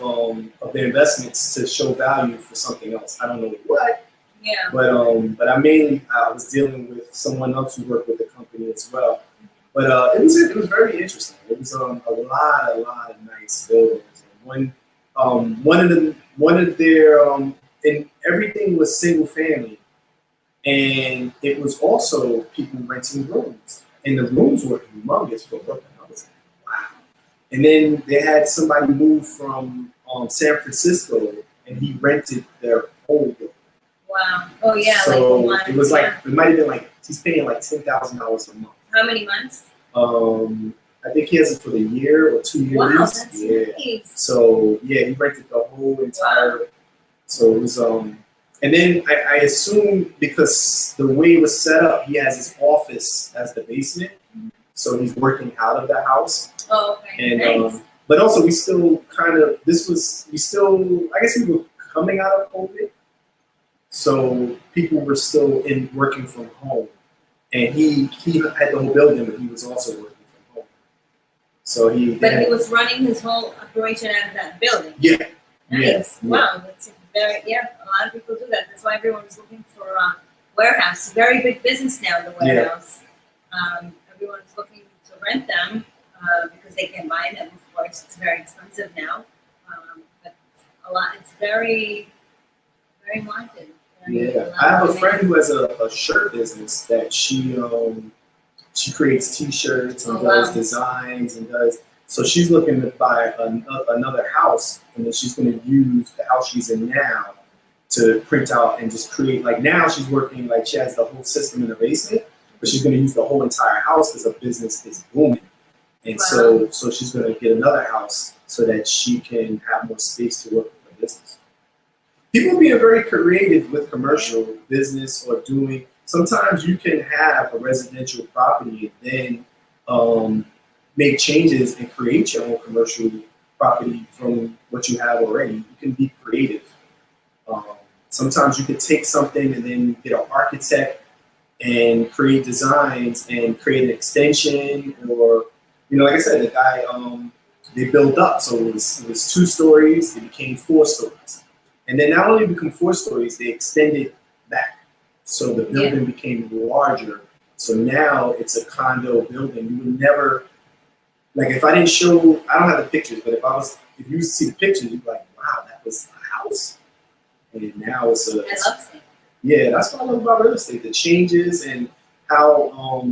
[SPEAKER 2] their investments to show value for something else. I don't know what.
[SPEAKER 3] Yeah.
[SPEAKER 2] But I was dealing with someone else who worked with the company as well. But it was very interesting. It was a lot of nice buildings. And one of their and everything was single family, and it was also people renting rooms, and the rooms were humongous for Brooklyn. I was like, wow. And then they had somebody move from San Francisco, and he rented their whole building.
[SPEAKER 3] Wow. Oh yeah.
[SPEAKER 2] So
[SPEAKER 3] like
[SPEAKER 2] it was like it might have been like he's paying like $10,000 a month.
[SPEAKER 3] How many months?
[SPEAKER 2] I think he has it for the year or 2 years.
[SPEAKER 3] Wow, that's nice.
[SPEAKER 2] So yeah, he rented the whole entire.
[SPEAKER 3] Wow.
[SPEAKER 2] So it was and then I assume because the way it was set up, he has his office as the basement, so he's working out of the house.
[SPEAKER 3] Oh, okay.
[SPEAKER 2] And
[SPEAKER 3] Nice.
[SPEAKER 2] but also we still I guess we were coming out of COVID. So people were still working from home, and he had the whole building, but he was also working from home. So he
[SPEAKER 3] was running his whole operation out of that building.
[SPEAKER 2] Yeah.
[SPEAKER 3] Nice.
[SPEAKER 2] Yeah.
[SPEAKER 3] Wow. That's a lot of people do that. That's why everyone's looking for a warehouse. Very big business now, the warehouse. Everyone's looking to rent them because they can buy them. Of course, it's very expensive now, but it's very, very wanted.
[SPEAKER 2] Yeah, I have a friend who has a shirt business that she creates T-shirts and does designs and does. So she's looking to buy another house, and then she's going to use the house she's in now to print out and just create. Like now she's working like she has the whole system in the basement, but she's going to use the whole entire house because her business is booming. And so she's going to get another house so that she can have more space to work with her business. People being very creative with commercial business or doing. Sometimes you can have a residential property and then make changes and create your own commercial property from what you have already. You can be creative. Sometimes you could take something and then get an architect and create designs and create an extension, or like I said, the guy they built up. So it was 2 stories. It became 4 stories. And then not only become 4 stories, they extended back. So the building became larger. So now it's a condo building. You would never, like if I didn't show, I don't have the pictures, but if you see the pictures, you'd be like, wow, that was a house. And now it's a.
[SPEAKER 3] I love it.
[SPEAKER 2] Yeah, that's what I love about real estate, the changes and how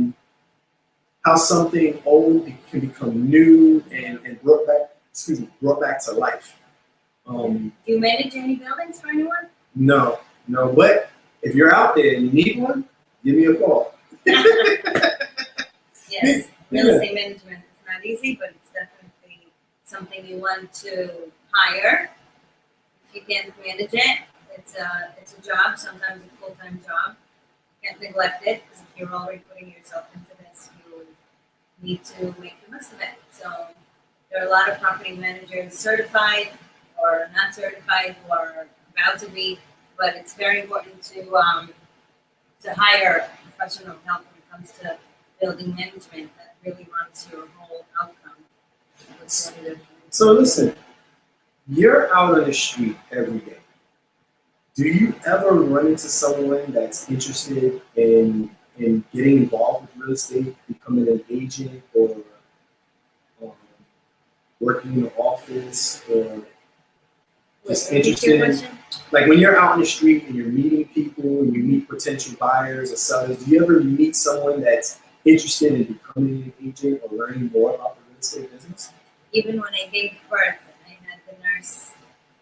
[SPEAKER 2] something old can become new and brought back to life.
[SPEAKER 3] Do you manage any buildings for anyone?
[SPEAKER 2] No, but if you're out there and you need one, give me a call.
[SPEAKER 3] Yes, real estate management is not easy, but it's definitely something you want to hire. If you can't manage it, it's a job, sometimes a full-time job. You can't neglect it because if you're already putting yourself into this, you need to make the most of it. So there are a lot of property managers certified or not certified who are about to be, but it's very important to hire professional help when it comes to building management that really runs your whole outcome.
[SPEAKER 2] So listen, you're out on the street every day. Do you ever run into someone that's interested in getting involved with real estate, becoming an agent, or working in the office, or just interested? Like when you're out on the street and you're meeting people and you meet potential buyers or sellers, do you ever meet someone that's interested in becoming an agent or learning more about the real estate business?
[SPEAKER 3] Even when I gave birth, I had the nurse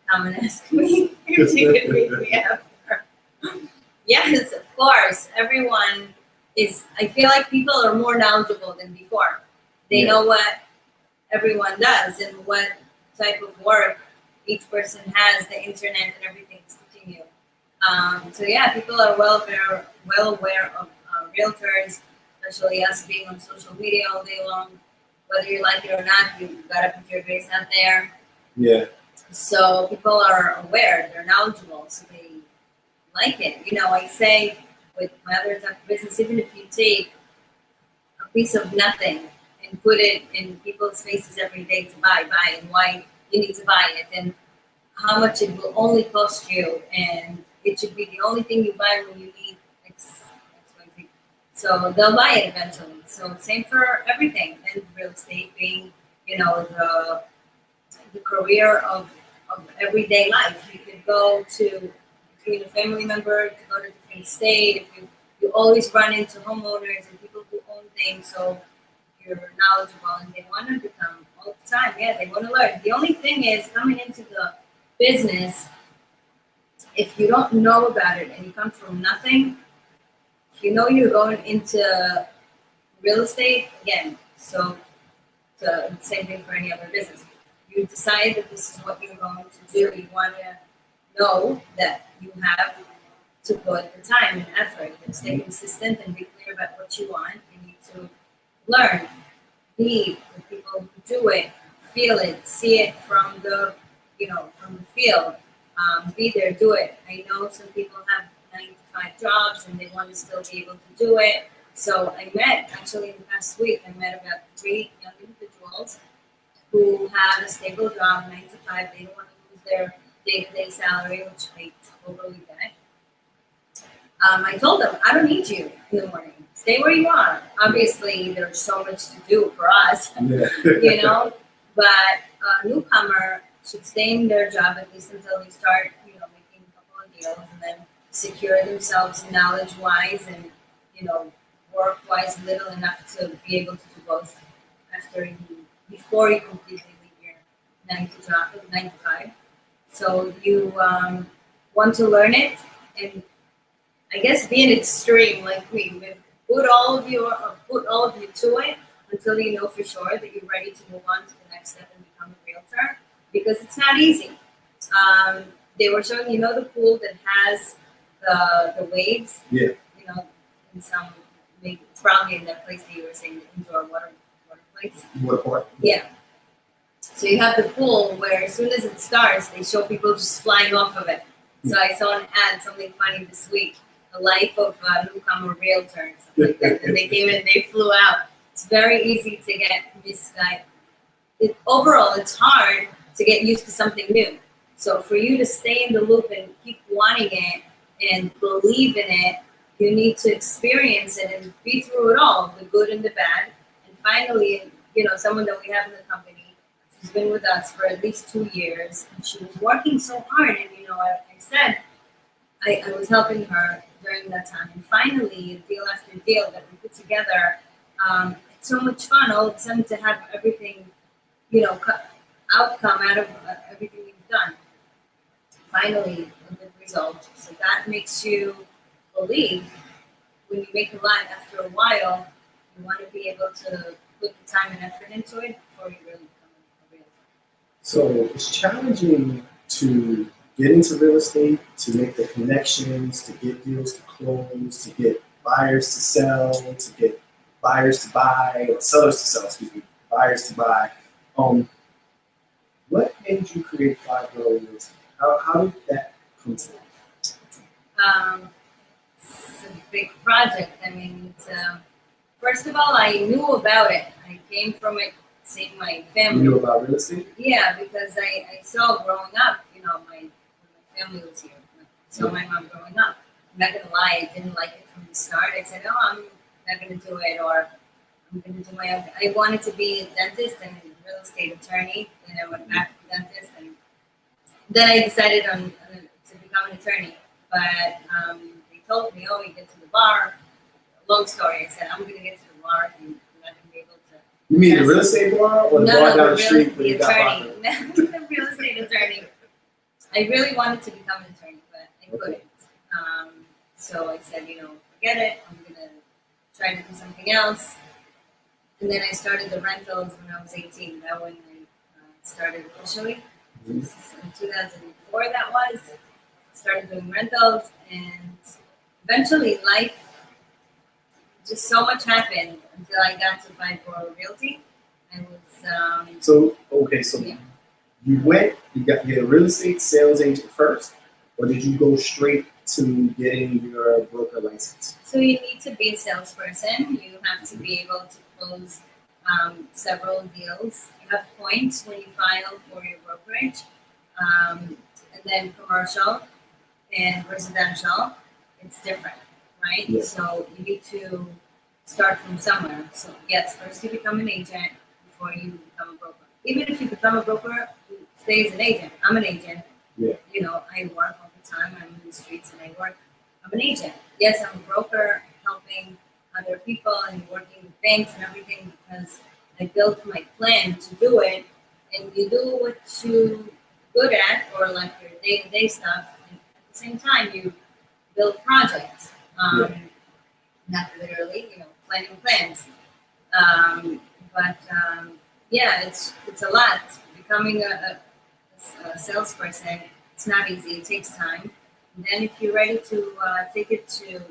[SPEAKER 3] come and ask me if she could meet me after. Yes, of course. Everyone is, I feel like people are more knowledgeable than before. They know what everyone does and what type of work each person has, the internet and everything is teaching you. So yeah, people are well aware of realtors, especially us being on social media all day long. Whether you like it or not, you gotta put your face out there.
[SPEAKER 2] Yeah.
[SPEAKER 3] So people are aware, they're knowledgeable, so they like it. I say with my other type of business, even if you take a piece of nothing and put it in people's faces every day to buy, and why you need to buy it, and how much it will only cost you, and it should be the only thing you buy when you need X, Y, Z. So they'll buy it eventually. So same for everything, and real estate being, the career of everyday life. You could go to between a family member to go to a different state. If you always run into homeowners and people who own things, so you're knowledgeable and they want to become all the time. Yeah, they want to learn. The only thing is coming into the business, if you don't know about it and you come from nothing, if you know you're going into real estate, again, so the same thing for any other business. You decide that this is what you're going to do. You want to know that you have to put the time and effort and stay consistent and be clear about what you want. You need to learn, be with people who do it, feel it, see it from the field. Be there, do it. I know some people have 9 to 5 jobs and they want to still be able to do it. So I met, actually in the past week, about 3 young individuals who have a stable job, 9 to 5. They don't want to lose their day-to-day salary, which they totally get. I told them, I don't need you in the morning. Stay where you are. Obviously, there's so much to do for us, but a newcomer should stay in their job at least until they start, making a couple of deals and then secure themselves knowledge-wise and, work-wise little enough to be able to do both before you completely leave your 9 to 5. So you want to learn it and I guess be an extreme like me. Put all of you to it until you know for sure that you're ready to move on to the next step and become a realtor, because it's not easy. They were showing, the pool that has the waves.
[SPEAKER 2] Yeah.
[SPEAKER 3] In some, maybe it's probably in that place that you were saying, the indoor water place.
[SPEAKER 2] Water park.
[SPEAKER 3] Yeah. So you have the pool where as soon as it starts, they show people just flying off of it. So I saw an ad, something funny this week, the life of a newcomer realtor, and stuff like that. And they came in, they flew out. It's very easy to get misguided. Overall, it's hard to get used to something new. So for you to stay in the loop and keep wanting it and believe in it, you need to experience it and be through it all, the good and the bad. And finally, someone that we have in the company, she's been with us for at least 2 years, and she was working so hard. And I said I was helping her during that time. And finally, deal after deal that we put together, it's so much fun all of a sudden to have everything, outcome out of everything you've done. Finally, a good result. So that makes you believe when you make a line after a while, you want to be able to put the time and effort into it before you really become a realtor.
[SPEAKER 2] So it's challenging to get into real estate, to make the connections, to get deals to close, to get buyers to sell, to get buyers to buy, or sellers to sell, buyers to buy. What made you create 5 Girl Realty? How did that come to life?
[SPEAKER 3] It's a big project. First of all, I knew about it. I came from it, seeing my family.
[SPEAKER 2] You knew about real estate?
[SPEAKER 3] Yeah, because I saw growing up, when my family was here. So my mom growing up. I'm not gonna lie, I didn't like it from the start. I said, I'm not gonna do it, or I'm gonna do my own. I wanted to be a dentist and a real estate attorney. Then I went back to dentist, and then I decided to become an attorney. But they told me, you get to the bar. Long story. I said, I'm going to get to the bar, and I'm not going to be able to.
[SPEAKER 2] You mean the real estate bar or the bar down the street where you got
[SPEAKER 3] attorney. The real estate attorney. I really wanted to become an attorney, but I couldn't. So I said, forget it. I'm going to try to do something else. And then I started the rentals when I was 18. That when I started officially. In 2004 that was. Started doing rentals, and eventually life just so much happened until I got to Ziporh Realty. I was
[SPEAKER 2] So
[SPEAKER 3] yeah.
[SPEAKER 2] you got your real estate sales agent first, or did you go straight to getting your broker license?
[SPEAKER 3] So you need to be a salesperson. You have to be able to close several deals. You have points when you file for your brokerage, and then commercial and residential. It's different, right?
[SPEAKER 2] Yeah.
[SPEAKER 3] So you need to start from somewhere. So yes, first you become an agent before you become a broker. Even if you become a broker, you stay as an agent. I'm an agent.
[SPEAKER 2] Yeah.
[SPEAKER 3] You know, I work all the time. I'm in the streets and I work. I'm an agent. Yes, I'm a broker helping other people and working with banks and everything because I built my plan to do it. And you do what you good at or like your day-to-day stuff. And at the same time, you build projects. Not literally, you know, planning plans. But yeah, it's a lot. Becoming a salesperson, it's not easy. It takes time. And then if you're ready to take it to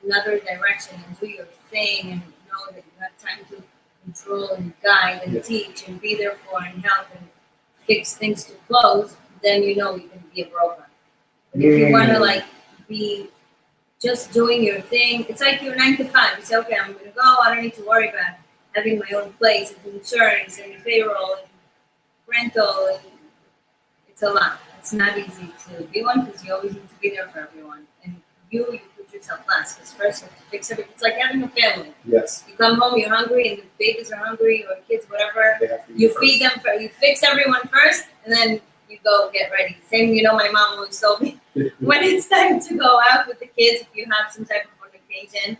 [SPEAKER 3] another direction and do your thing and know that you have time to control and guide and teach and be there for and help and fix things to close, then you know you can be a broker. But if you want to like be just doing your thing, it's like you're 9 to 5. You say, okay, I'm going to go. I don't need to worry about having my own place and insurance and payroll and rental. And it's a lot. It's not easy to be one because you always need to be there for everyone. And you put yourself last because first you have to fix everything. It's like having a family.
[SPEAKER 2] Yes.
[SPEAKER 3] You come home, you're hungry, and the babies are hungry or kids, whatever.
[SPEAKER 2] They have to eat
[SPEAKER 3] You
[SPEAKER 2] first.
[SPEAKER 3] feed them, you fix everyone first, and then you go get ready. Same, you know, my mom always told me, when it's time to go out with the kids, if you have some type of occasion,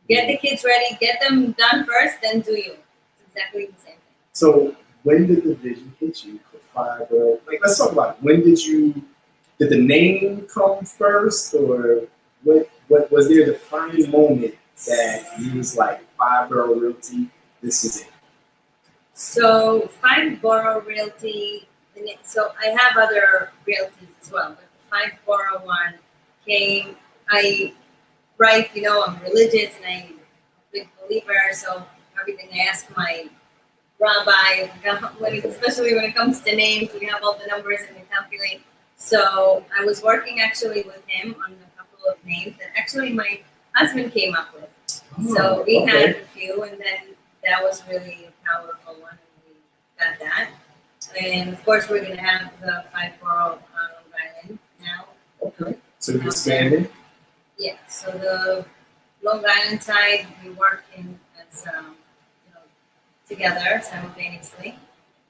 [SPEAKER 3] get the kids ready, get them done first, then do you. It's exactly the same thing.
[SPEAKER 2] So when did the vision hit you for Fireborough? Like, let's talk about it. When did the name come first, or what was there a defining moment that you was like, Fireborough Realty, this is it?
[SPEAKER 3] So Fireborough Realty, so I have other realties as well, but the Fireborough one came, I write, you know, I'm religious and I'm a big believer, so everything I ask my rabbi, especially when it comes to names, we have all the numbers and we calculate. So I was working actually with him on a couple of names that actually my husband came up with. So we had a few, and then that was really a powerful one, and we got that. And of course, we're going to have the Ziporh on Long Island now.
[SPEAKER 2] Okay. So you expanded?
[SPEAKER 3] Yeah. So the Long Island side, we work in as you know, together simultaneously.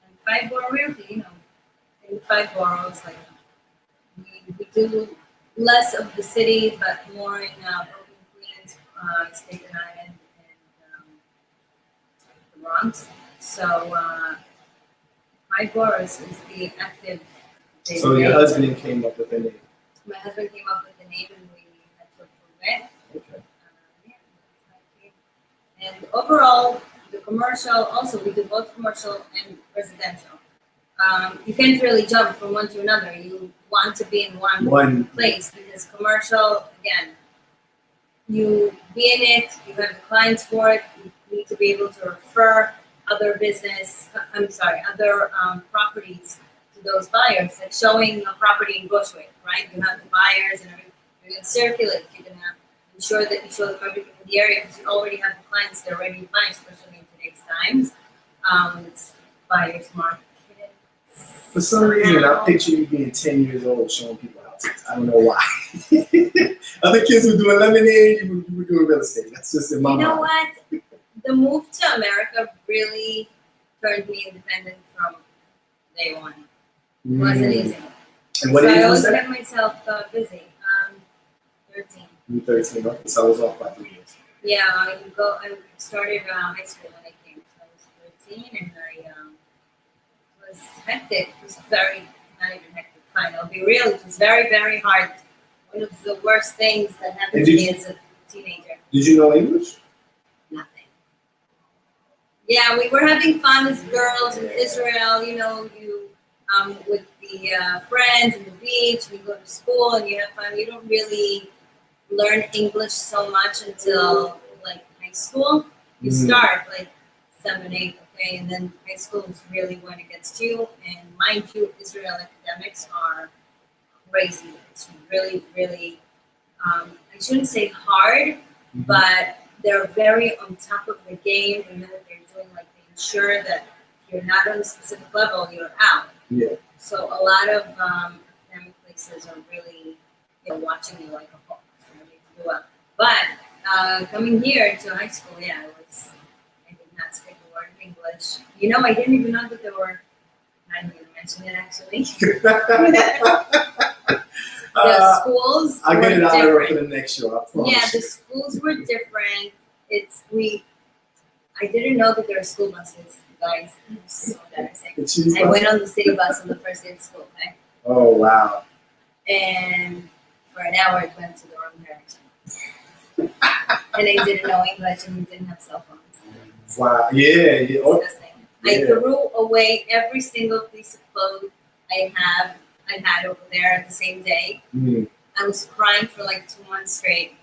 [SPEAKER 3] And Ziporh Realty, you know, in 5 boroughs, like we do less of the city, but more in Brooklyn, Queens, Staten Island, and the Bronx. So Ziporh is the active.
[SPEAKER 2] So your husband came up with the name.
[SPEAKER 3] My husband came up with the name, and we had to approve it.
[SPEAKER 2] Okay.
[SPEAKER 3] Yeah, and overall, the commercial, also we do both commercial and residential. You can't really jump from one to another. You want to be in one place because commercial, again, you be in it, you have the clients for it, you need to be able to refer other other properties to those buyers. Like showing a property in Bushwick, right? You have the buyers and everything. You're going to circulate. You're going to ensure that you show them everything in the area because you already have the clients that are ready to buy, especially in today's times. It's buyer's market.
[SPEAKER 2] For some reason, I picture you being 10 years old showing people houses. I don't know why. Other kids were doing lemonade, you were doing real estate. That's just in my mind.
[SPEAKER 3] You know what? The move to America really turned me independent from day one. It wasn't easy.
[SPEAKER 2] And what
[SPEAKER 3] so
[SPEAKER 2] age
[SPEAKER 3] I
[SPEAKER 2] was
[SPEAKER 3] always
[SPEAKER 2] that?
[SPEAKER 3] kept myself busy. 13.
[SPEAKER 2] You were 13, okay. So I was off by 3 years.
[SPEAKER 3] Yeah, I started high school when I came. So I was 13 and I was hectic. It was not even hectic, fine. I'll be real. It was very, very hard. One of the worst things that happened to me as a teenager.
[SPEAKER 2] Did you know English?
[SPEAKER 3] Nothing. Yeah, we were having fun as girls in Israel. You know, with the friends and the beach. You go to school and you have fun. You don't really learn English so much until like high school, you start like 7, 8, okay, and then high school is really when it gets to you. And mind you, Israel academics are crazy. It's really, really, I shouldn't say hard, but they're very on top of the game. They know what they're doing. Like they ensure that you're not on a specific level, you're out.
[SPEAKER 2] Yeah.
[SPEAKER 3] So a lot of academic places are really, watching you like a hawk. So you need to do well. But coming here to high school, I did not speak a word of English. I didn't even know that there were. I didn't even mention it actually. The schools
[SPEAKER 2] I'll get it
[SPEAKER 3] were
[SPEAKER 2] out of her
[SPEAKER 3] different.
[SPEAKER 2] for the next show. I promise.
[SPEAKER 3] Yeah, the schools were different. I didn't know that there were school buses, guys. It was so embarrassing. I went on the city bus on the first day of school, okay?
[SPEAKER 2] Oh wow.
[SPEAKER 3] And for an hour it went to the wrong direction. And I didn't know English and we didn't have cell phones.
[SPEAKER 2] Wow. Yeah.
[SPEAKER 3] Disgusting. I threw away every single piece of clothes I had over there at the same day. I was crying for like 2 months straight.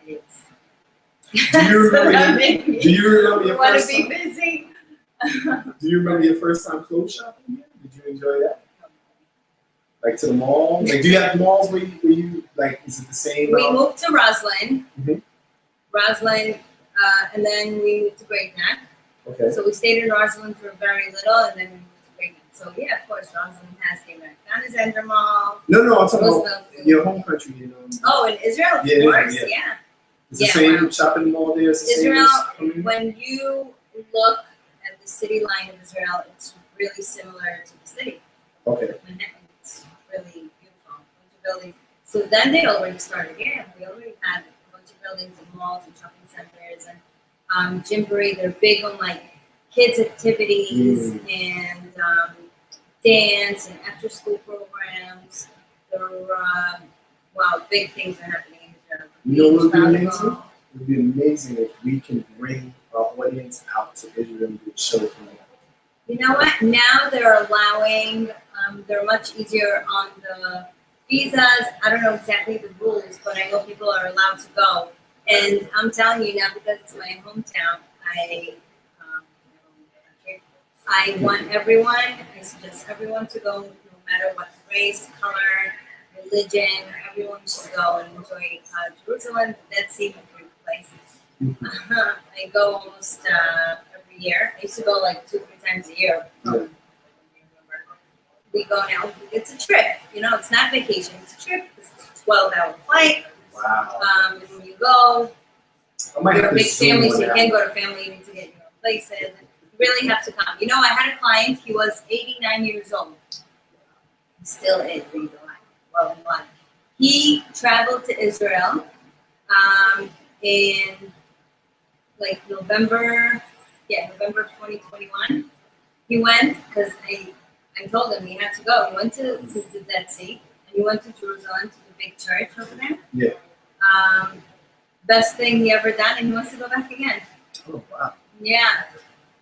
[SPEAKER 2] Do you remember your first time?
[SPEAKER 3] Busy.
[SPEAKER 2] Do you remember your first time clothes shopping? Did you enjoy that? Like to the mall? Like, do you have malls where you like? Is it the same?
[SPEAKER 3] We moved to Roslyn. Roslyn, and then we moved to Great Neck.
[SPEAKER 2] Okay.
[SPEAKER 3] So we stayed in Roslyn for very little, and then we moved to Great Neck. So yeah, of course, Roslyn has the Americana Mall.
[SPEAKER 2] No, I'm talking about your home country.
[SPEAKER 3] Oh, in Israel, of course, yeah.
[SPEAKER 2] It's the same shopping mall there. It's the
[SPEAKER 3] Israel,
[SPEAKER 2] same
[SPEAKER 3] when you look at the city line of Israel, it's really similar to the city.
[SPEAKER 2] Okay.
[SPEAKER 3] It's really beautiful. A bunch of buildings. So then they already started. Yeah, we already had a bunch of buildings and malls and shopping centers and Gymboree. They're big on like kids activities and dance and after school programs. Big things are happening in Israel.
[SPEAKER 2] You know what would be amazing? It would be amazing if we can bring our audience out to Israel and do a show for them.
[SPEAKER 3] You know what? Now they're allowing, they're much easier on the visas. I don't know exactly the rules, but I know people are allowed to go. And I'm telling you now, because it's my hometown, I want everyone, I suggest everyone to go, no matter what race, color, religion, everyone should go and enjoy Jerusalem. That's even a great place. I go almost every year. I used to go like 2-3 times a year. We go now. It's a trip. It's not vacation. It's a trip. It's a 12-hour flight.
[SPEAKER 2] Wow.
[SPEAKER 3] And when you go, you're a big family, so you can't go to family. You need to get your own places. And you really have to come. I had a client. He was 89 years old. He still is. He's alive. He traveled to Israel in like November of 2021. He went because I told him he had to go. He went to the Dead Sea and he went to Jerusalem to the big church over there.
[SPEAKER 2] Yeah.
[SPEAKER 3] Best thing he ever done, and he wants to go back again.
[SPEAKER 2] Oh wow.
[SPEAKER 3] Yeah,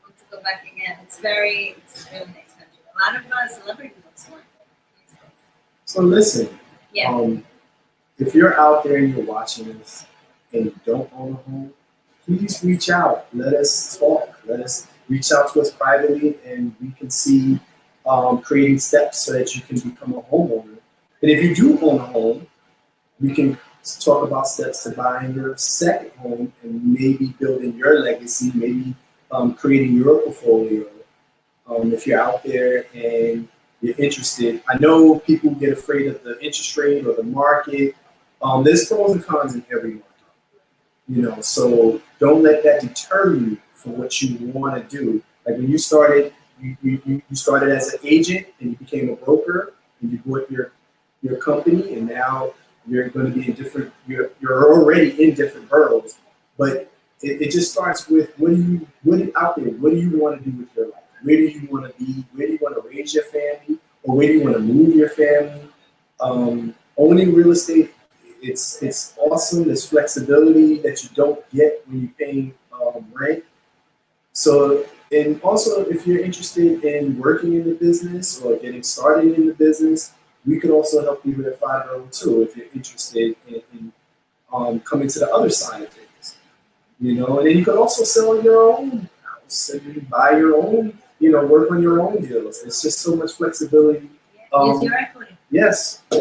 [SPEAKER 3] wants to go back again. It's a really nice country. A lot of celebrities also went.
[SPEAKER 2] So listen.
[SPEAKER 3] Yeah.
[SPEAKER 2] If you're out there and you're watching this and you don't own a home, please reach out. Let us talk. Let us reach out to us privately, and we can see creating steps so that you can become a homeowner. And if you do own a home, we can talk about steps to buying your second home and maybe building your legacy, maybe creating your portfolio. If you're out there and you're interested, I know people get afraid of the interest rate or the market. There's pros and cons in every market, so don't let that deter you from what you want to do. Like when you started, you started as an agent and you became a broker and you bought your company, and now you're going to be in different. You're already in different boroughs, but it just starts with what out there? What do you want to do with your life? Where do you want to be? Where do you want to raise your family? Or where do you want to move your family? Owning real estate, it's awesome. There's flexibility that you don't get when you're paying rent. So, and also if you're interested in working in the business or getting started in the business, we could also help you with a 502 if you're interested in coming to the other side of things. And then you could also sell your own house and buy your own, work on your own deals. It's just so much flexibility.
[SPEAKER 3] Use your equity.
[SPEAKER 2] Yes.
[SPEAKER 3] To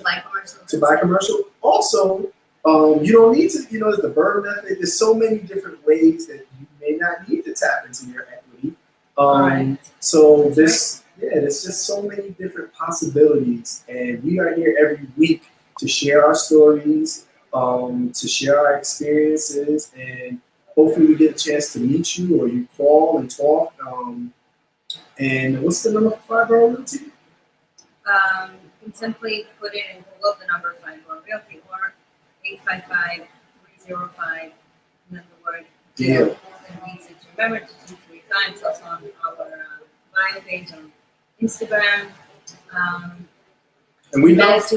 [SPEAKER 3] buy commercial.
[SPEAKER 2] To buy commercial. Also, you don't need to, there's the burn method. There's so many different ways that you may not need to tap into your equity.
[SPEAKER 3] Right.
[SPEAKER 2] So there's just so many different possibilities, and we are here every week to share our stories, to share our experiences, and hopefully we get a chance to meet you or you call and talk. And what's the number for Fibro Realty?
[SPEAKER 3] You can simply put it in Google, the number Fibro Realty, or 855-305, and then the word deal. And easy to remember, 2235. It's also on our bio page on Instagram.
[SPEAKER 2] And we
[SPEAKER 3] back to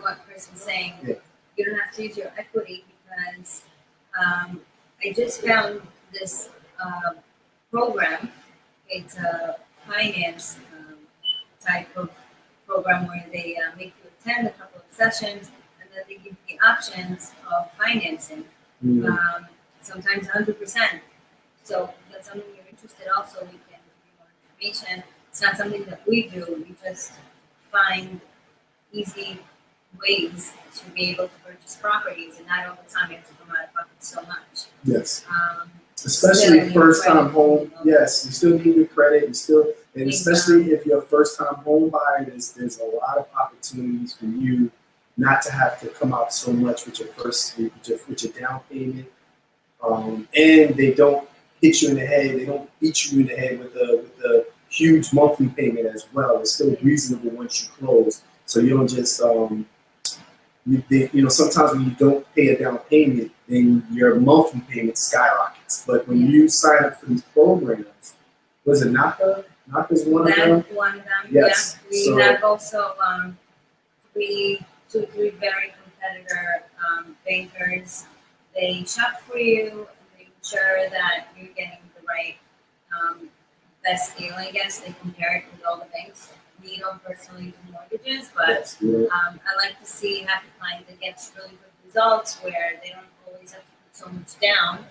[SPEAKER 3] what Chris was saying.
[SPEAKER 2] Yeah.
[SPEAKER 3] You don't have to use your equity because I just found this program. It's a finance type of program where they make you attend a couple of sessions, and then they give you the options of financing. Sometimes 100%. So if that's something you're interested, also we can give you more information. It's not something that we do. We just find easy ways to be able to purchase properties, and not all the time you have to come out of pocket so much.
[SPEAKER 2] Yes. Especially first-time home. Yes, you still need your credit. And especially if you're a first-time home buyer, there's a lot of opportunities for you not to have to come out so much with your down payment. And they don't hit you in the head. They don't beat you in the head with the huge monthly payment as well. It's still reasonable once you close, so you don't just sometimes when you don't pay a down payment, then your monthly payment skyrockets. But when you sign up for these programs, was it NACA? NACA's one of them?
[SPEAKER 3] One of them,
[SPEAKER 2] yes.
[SPEAKER 3] Yeah. We have also two, three very competitor bankers. They shop for you, and they ensure that you're getting the right best deal, I guess. They compare it with all the banks. We don't personally do mortgages, but I like to see happy clients that gets really good results where they don't always have to put so much down.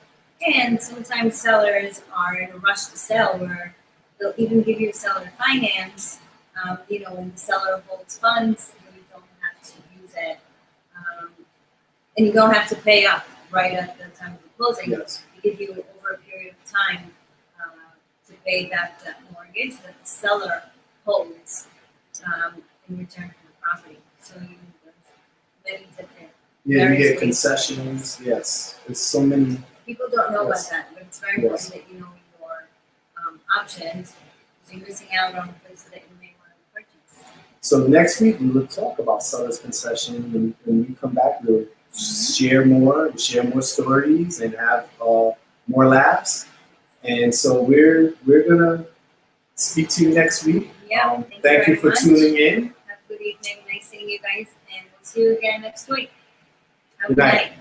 [SPEAKER 3] And sometimes sellers are in a rush to sell where they'll even give you a seller finance, when the seller holds funds, you don't have to use it. And you don't have to pay up right at the time of the closing.
[SPEAKER 2] Yes.
[SPEAKER 3] They give you over a period of time to pay back that mortgage that the seller holds in return for the property. So you many different.
[SPEAKER 2] Yeah, you get concessions. Yes, it's so many.
[SPEAKER 3] People don't know about that, but it's very important that you know your options, so you're missing out on places that you may want to purchase.
[SPEAKER 2] So next week we will talk about seller's concession, and when we come back, we'll share more stories, and have more laughs. And so we're gonna speak to you next week.
[SPEAKER 3] Yeah.
[SPEAKER 2] Thank you for tuning in.
[SPEAKER 3] Have a good evening. Nice seeing you guys, and we'll see you again next week. Have
[SPEAKER 2] Good night.